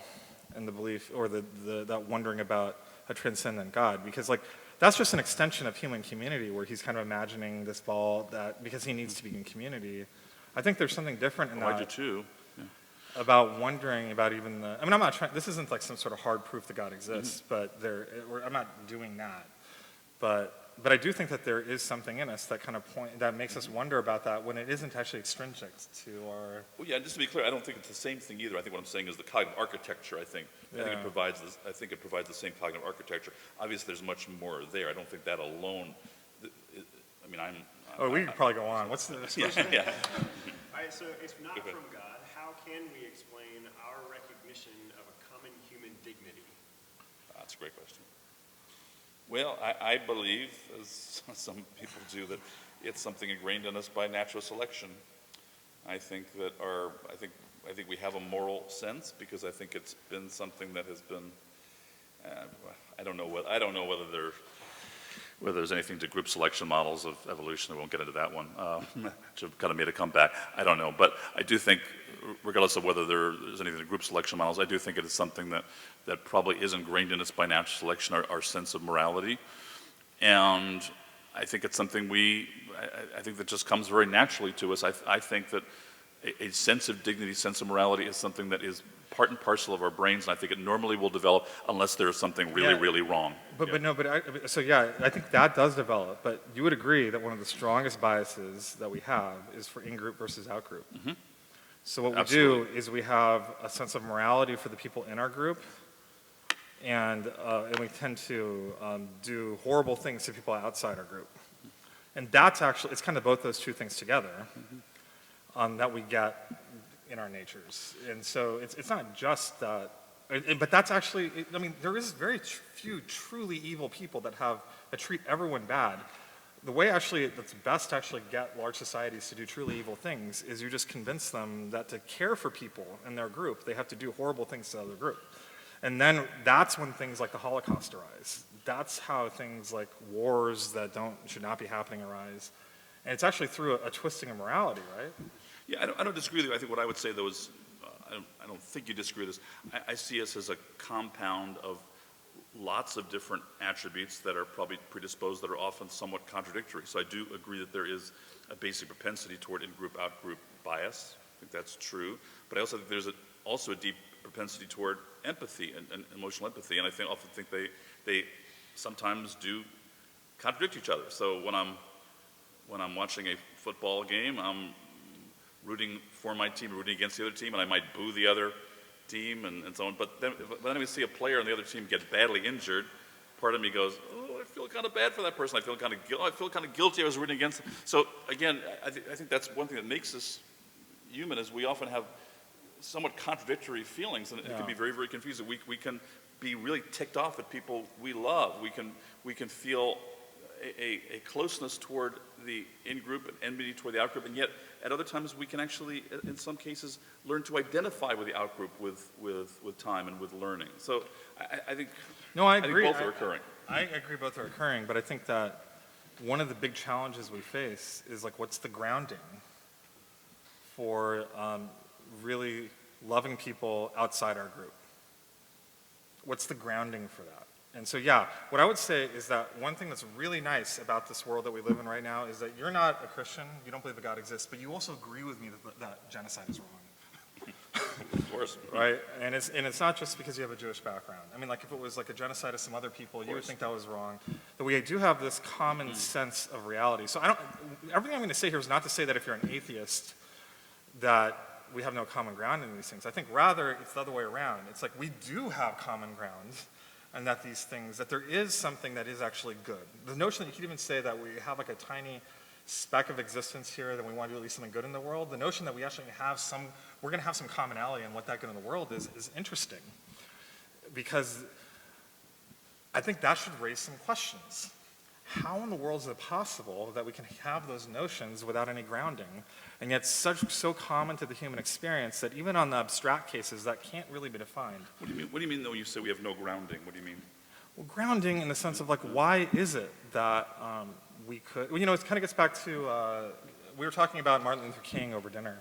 and the belief, or that wondering about a transcendent God, because that's just an extension of human community, where he's kind of imagining this ball that because he needs to be in community. I think there's something different in that. I do too. about wondering about even the, I mean, I'm not trying, this isn't like some sort of hard proof that God exists, but I'm not doing that. But I do think that there is something in us that kind of that makes us wonder about that when it isn't actually extrinsic to our. Well, yeah, just to be clear, I don't think it's the same thing either. I think what I'm saying is the cognitive architecture, I think it provides this, I think it provides the same cognitive architecture. Obviously, there's much more there. I don't think that alone, I mean, We could probably go on. What's the yeah, yeah. All right, so if not Okay. from God, how can we explain our recognition of a common human dignity? That's a great question. Well, I believe, as some people do, that it's something ingrained in us by natural selection. I think that I think we have a moral sense because I think it's been something that has been. I don't know whether there's anything to group selection models of evolution. I won't get into that one. Which have kind of made a comeback. I don't know, but I do think, regardless of whether there's anything to group selection models, I do think it is something that probably is ingrained in us by natural selection, our sense of morality. And I think it's something I think that just comes very naturally to us. I think that a sense of dignity, sense of morality is something that is part and parcel of our brains, and I think it normally will develop unless there's something really wrong. But I think that does develop. But you would agree that one of the strongest biases that we have is for in-group versus out-group. Mm-hmm. So what Absolutely. we do is we have a sense of morality for the people in our group, and we tend to do horrible things to people outside our group. And that's actually, it's kind of both those two things together that we get in our natures. And so it's not just that, but that's actually, I mean, there is very few truly evil people that treat everyone bad. The way actually that's best to actually get large societies to do truly evil things is you just convince them that to care for people in their group, they have to do horrible things to the other group. And then that's when things like the Holocaust arise. That's how things like wars that should not be happening arise. And it's actually through a twisting of morality, right? Yeah, I don't disagree with you. I think what I would say, though, is I don't think you disagree with this. I see us as a compound of lots of different attributes that are probably predisposed, that are often somewhat contradictory. So I do agree that there is a basic propensity toward in-group, out-group bias. I think that's true. But I also think there's also a deep propensity toward empathy and emotional empathy. And I often think they sometimes do contradict each other. So when I'm watching a football game, I'm rooting for my team, rooting against the other team, and I might boo the other team and so on. But then we see a player on the other team get badly injured. Part of me goes, oh, I feel kind of bad for that person. I feel kind of guilty I was rooting against them. So again, I think that's one thing that makes us human, is we often have somewhat contradictory feelings, and it can be very, very confusing. We can be really ticked off at people we love. We can feel a closeness toward the in-group and enmity toward the out-group, and yet at other times we can actually, in some cases, learn to identify with the out-group with time and with learning. So I think, I agree. Think both are occurring. I agree both are occurring, but I think that one of the big challenges we face is like, what's the grounding for really loving people outside our group? What's the grounding for that? And so, what I would say is that one thing that's really nice about this world that we live in right now is that you're not a Christian, you don't believe that God exists, but you also agree with me that genocide is wrong. Of course. Right? And it's not just because you have a Jewish background. I mean, like if it was like a genocide of some other people, you would think that was wrong. But we do have this common sense of reality. So everything I'm going to say here is not to say that if you're an atheist, that we have no common ground in these things. I think rather it's the other way around. It's like we do have common ground, and that these things, that there is something that is actually good. The notion that you could even say that we have like a tiny speck of existence here, that we want to do at least something good in the world, the notion that we actually we're going to have some commonality in what that good in the world is interesting. Because I think that should raise some questions. How in the world is it possible that we can have those notions without any grounding, and yet so common to the human experience that even on the abstract cases that can't really be defined? What do you mean though, when you say we have no grounding? What do you mean? Well, grounding in the sense of like, why is it that we could, it kind of gets back to, we were talking about Martin Luther King over dinner.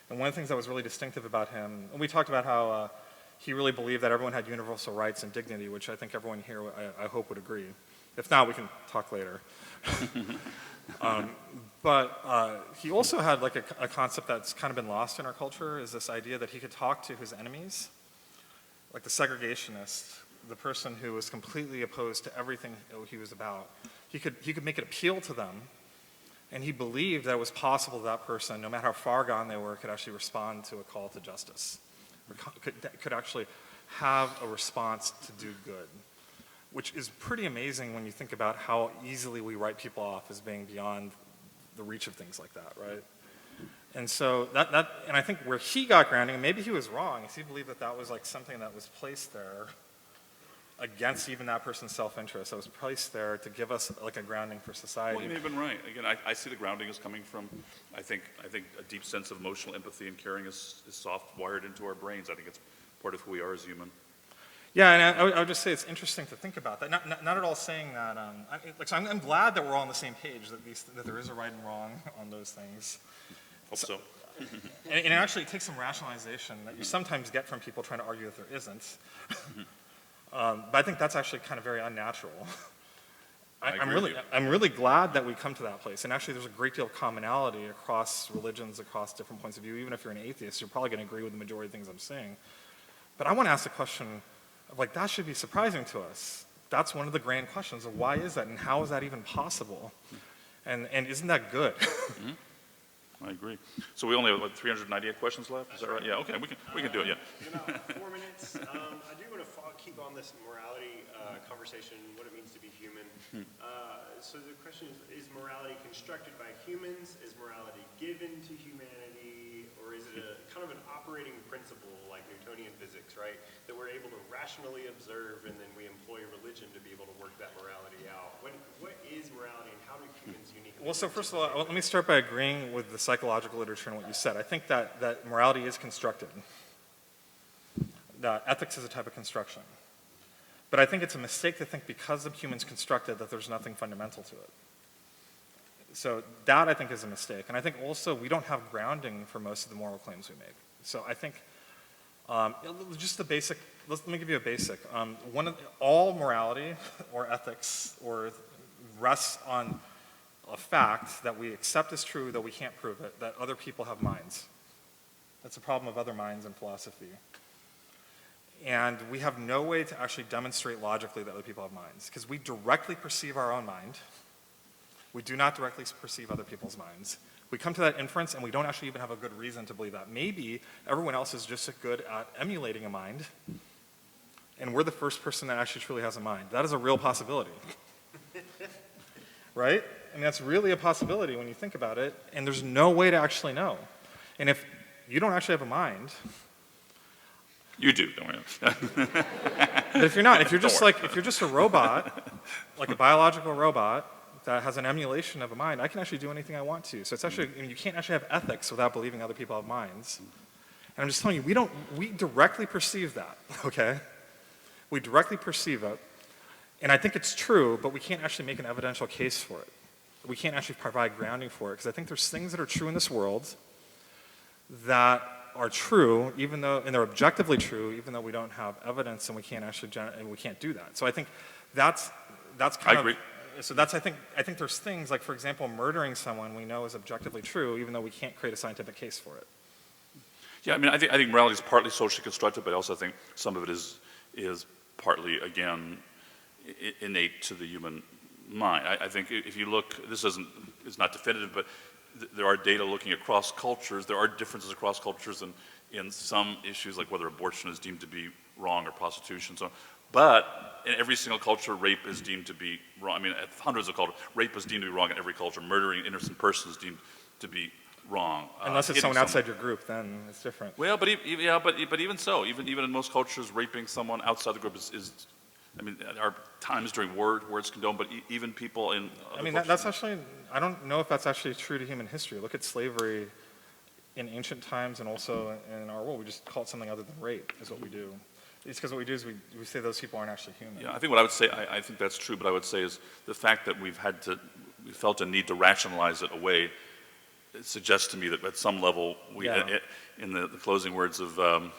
And one of the things that was really distinctive about him, and we talked about how he really believed that everyone had universal rights and dignity, which I think everyone here, I hope, would agree. If not, we can talk later. But he also had like a concept that's kind of been lost in our culture, is this idea that he could talk to his enemies, like the segregationist, the person who was completely opposed to everything he was about. He could make it appeal to them, and he believed that it was possible that person, no matter how far gone they were, could actually respond to a call to justice, or could actually have a response to do good, which is pretty amazing when you think about how easily we write people off as being beyond the reach of things like that, right? And so and I think where he got grounding, and maybe he was wrong, is he believed that that was like something that was placed there against even that person's self-interest. That was placed there to give us like a grounding for society. Well, you may have been right. Again, I see the grounding as coming from, I think a deep sense of emotional empathy and caring is soft wired into our brains. I think it's part of who we are as human. Yeah, and I would just say it's interesting to think about that. Not at all saying that. So I'm glad that we're all on the same page. That there is a right and wrong on those things. Hope so. And it actually takes some rationalization that you sometimes get from people trying to argue that there isn't. But I think that's actually kind of very unnatural. I'm really glad that we come to that place. And actually, there's a great deal of commonality across religions, across different points of view. Even if you're an atheist, you're probably going to agree with the majority of things I'm saying. But I want to ask the question. Like, that should be surprising to us. That's one of the grand questions of why is that and how is that even possible? And isn't that good? I agree. So we only have, 398 questions left? Is that right? Yeah, okay, we can do it, yeah. In about 4 minutes, I do want to keep on this morality conversation, what it means to be human. So the question is morality constructed by humans? Is morality given to humanity? Or is it a kind of an operating principle like Newtonian physics, right? That we're able to rationally observe and then we employ religion to be able to work that morality out. What is morality and how do humans uniquely? Well, so first of all, let me start by agreeing with the psychological literature and what you said. I think that morality is constructed. That ethics is a type of construction. But I think it's a mistake to think because the humans constructed that there's nothing fundamental to it. So that, I think, is a mistake. And I think also we don't have grounding for most of the moral claims we make. So I think just the basic, let me give you a basic. All morality or ethics rests on a fact that we accept as true, though we can't prove it, that other people have minds. That's a problem of other minds in philosophy. And we have no way to actually demonstrate logically that other people have minds, because we directly perceive our own mind. We do not directly perceive other people's minds. We come to that inference and we don't actually even have a good reason to believe that. Maybe everyone else is just as good at emulating a mind, and we're the first person that actually truly has a mind. That is a real possibility. Right? I mean, that's really a possibility when you think about it, and there's no way to actually know. And if you don't actually have a mind, You do, don't worry. but if you're not, if you're just a robot, like a biological robot that has an emulation of a mind, I can actually do anything I want to. So it's actually, you can't actually have ethics without believing other people have minds. And I'm just telling you, we directly perceive that, okay? We directly perceive it. And I think it's true, but we can't actually make an evidential case for it. We can't actually provide grounding for it, because I think there's things that are true in this world that are true, even though, and they're objectively true, even though we don't have evidence, and we can't actually, and we can't do that. So I think that's kind of. I agree. So I think there's things like, for example, murdering someone we know is objectively true, even though we can't create a scientific case for it. Yeah, I mean, I think morality is partly socially constructed, but I also think some of it is partly, again, innate to the human mind. I think if you look, it's not definitive, but there are data looking across cultures. There are differences across cultures in some issues, like whether abortion is deemed to be wrong or prostitution. So, but in every single culture, rape is deemed to be wrong. I mean, at hundreds of cultures, rape is deemed to be wrong in every culture. Murdering an innocent person is deemed to be wrong. Unless it's someone outside your group, then it's different. Well, but even so, even in most cultures, raping someone outside the group is I mean, there are times during where it's condoned, but even people in other I mean, cultures, that's actually, I don't know if that's actually true to human history. Look at slavery in ancient times and also in our world. We just call it something other than rape, is what we do. It's because what we do is we say those people aren't actually human. Yeah, I think what I would say, I think that's true, but I would say is the fact that we felt a need to rationalize it away, it suggests to me that at some level, in the closing words of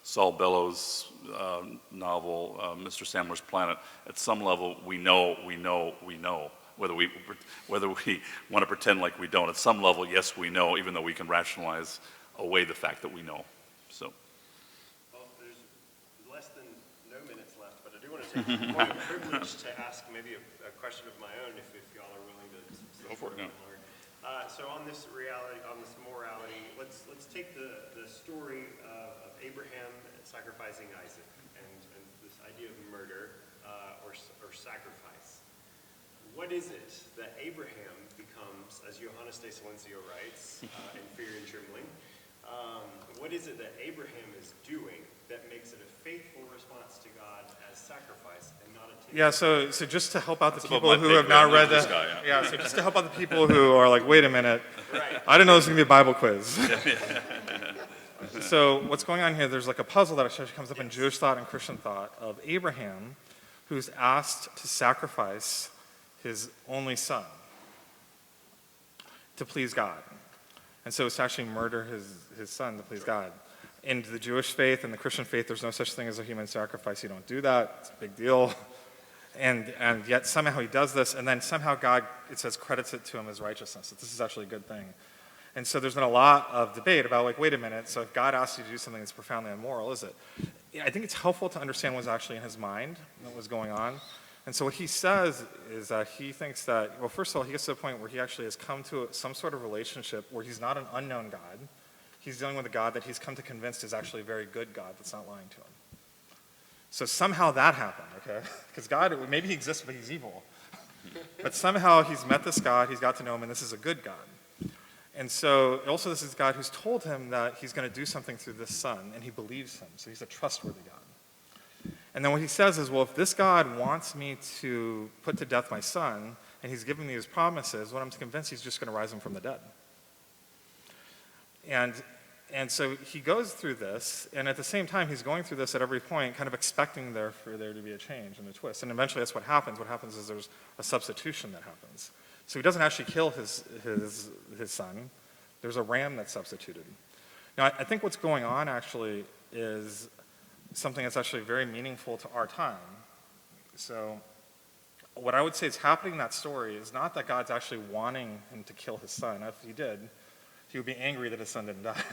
Saul Bellows' novel, Mr. Sandler's Planet, at some level we know. Whether we want to pretend like we don't. At some level, yes, we know, even though we can rationalize away the fact that we know. So. Well, there's less than no minutes left, but I do want to take the point of privilege to ask maybe a question of my own, if y'all are willing to. Go for it. So on this reality, on this morality, let's take the story of Abraham sacrificing Isaac and this idea of murder or sacrifice. What is it that Abraham becomes, as Johannes de Silencio writes, in Fear and Trembling, what is it that Abraham is doing that makes it a faithful response to God as sacrifice and not a Yeah, so just to help out the That's about people my who big have not read religious the, guy, yeah, so just to help out the people who are like, wait a minute, Right. I didn't know this was gonna be a Bible quiz. So what's going on here? There's like a puzzle that actually comes up in Jewish thought and Christian thought of Abraham, who's asked to sacrifice his only son to please God. And so it's to actually murder his son to please God. In the Jewish faith and the Christian faith, there's no such thing as a human sacrifice. You don't do that. It's a big deal. And yet somehow he does this, and then somehow God, it says, credits it to him as righteousness, that this is actually a good thing. And so there's been a lot of debate about, like, wait a minute, so if God asks you to do something that's profoundly immoral, is it? I think it's helpful to understand what's actually in his mind, what was going on. And so what he says is that he thinks that, well, first of all, he gets to a point where he actually has come to some sort of relationship where he's not an unknown God. He's dealing with a God that he's come to convince is actually a very good God that's not lying to him. So somehow that happened, okay? Because God, maybe he exists, but he's evil. But somehow he's met this God, he's got to know him, and this is a good God. And so also this is God who's told him that he's going to do something through this son, and he believes him. So he's a trustworthy God. And then what he says is, well, if this God wants me to put to death my son, and he's given me his promises, well, I'm convinced he's just going to rise him from the dead. And so he goes through this, and at the same time, he's going through this at every point, kind of expecting for there to be a change and a twist. And eventually that's what happens. What happens is there's a substitution that happens. So he doesn't actually kill his son. There's a ram that's substituted. Now, I think what's going on actually is something that's actually very meaningful to our time. So what I would say is happening in that story is not that God's actually wanting him to kill his son. If he did, he would be angry that his son didn't die.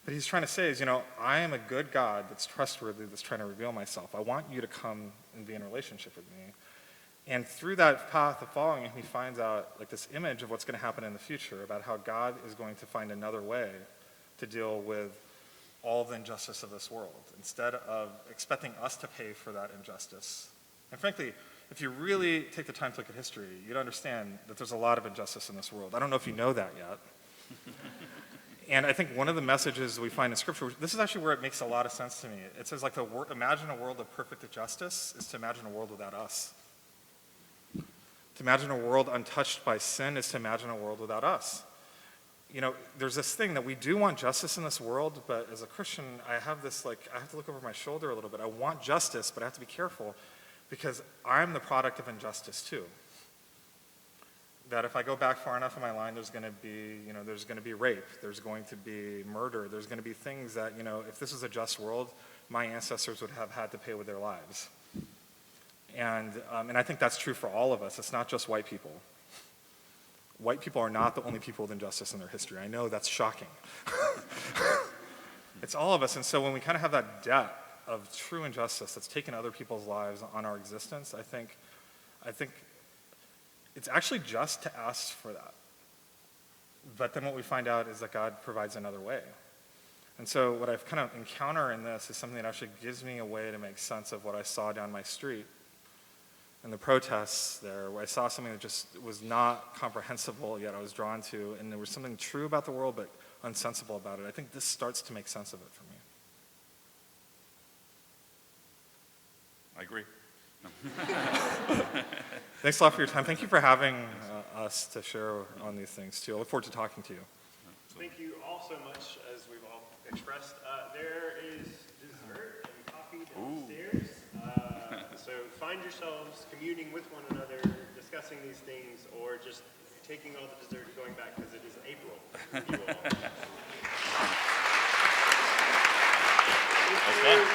But he's trying to say is, I am a good God that's trustworthy, that's trying to reveal myself. I want you to come and be in a relationship with me. And through that path of following him, he finds out like this image of what's going to happen in the future, about how God is going to find another way to deal with all the injustice of this world, instead of expecting us to pay for that injustice. And frankly, if you really take the time to look at history, you'd understand that there's a lot of injustice in this world. I don't know if you know that yet. And I think one of the messages we find in Scripture, this is actually where it makes a lot of sense to me. It says, like, imagine a world of perfect justice is to imagine a world without us. To imagine a world untouched by sin is to imagine a world without us. There's this thing that we do want justice in this world, but as a Christian, I have this, I have to look over my shoulder a little bit. I want justice, but I have to be careful because I'm the product of injustice too. That if I go back far enough in my line, there's going to be rape, there's going to be murder, there's going to be things that, if this was a just world, my ancestors would have had to pay with their lives. And I think that's true for all of us. It's not just white people. White people are not the only people with injustice in their history. I know that's shocking. It's all of us. And so when we kind of have that debt of true injustice that's taken other people's lives on our existence, I think it's actually just to ask for that. But then what we find out is that God provides another way. And so what I've kind of encountered in this is something that actually gives me a way to make sense of what I saw down my street and the protests there, where I saw something that just was not comprehensible, yet I was drawn to, and there was something true about the world but unsensible about it. I think this starts to make sense of it for me. I agree. Thanks a lot for your time. Thank you for having us to share on these things too. I look forward to talking to you. Thank you all so much, as we've all expressed. There is dessert and coffee downstairs. So find yourselves communing with one another, discussing these things, or just taking all the dessert and going back because it is April. You all. Okay.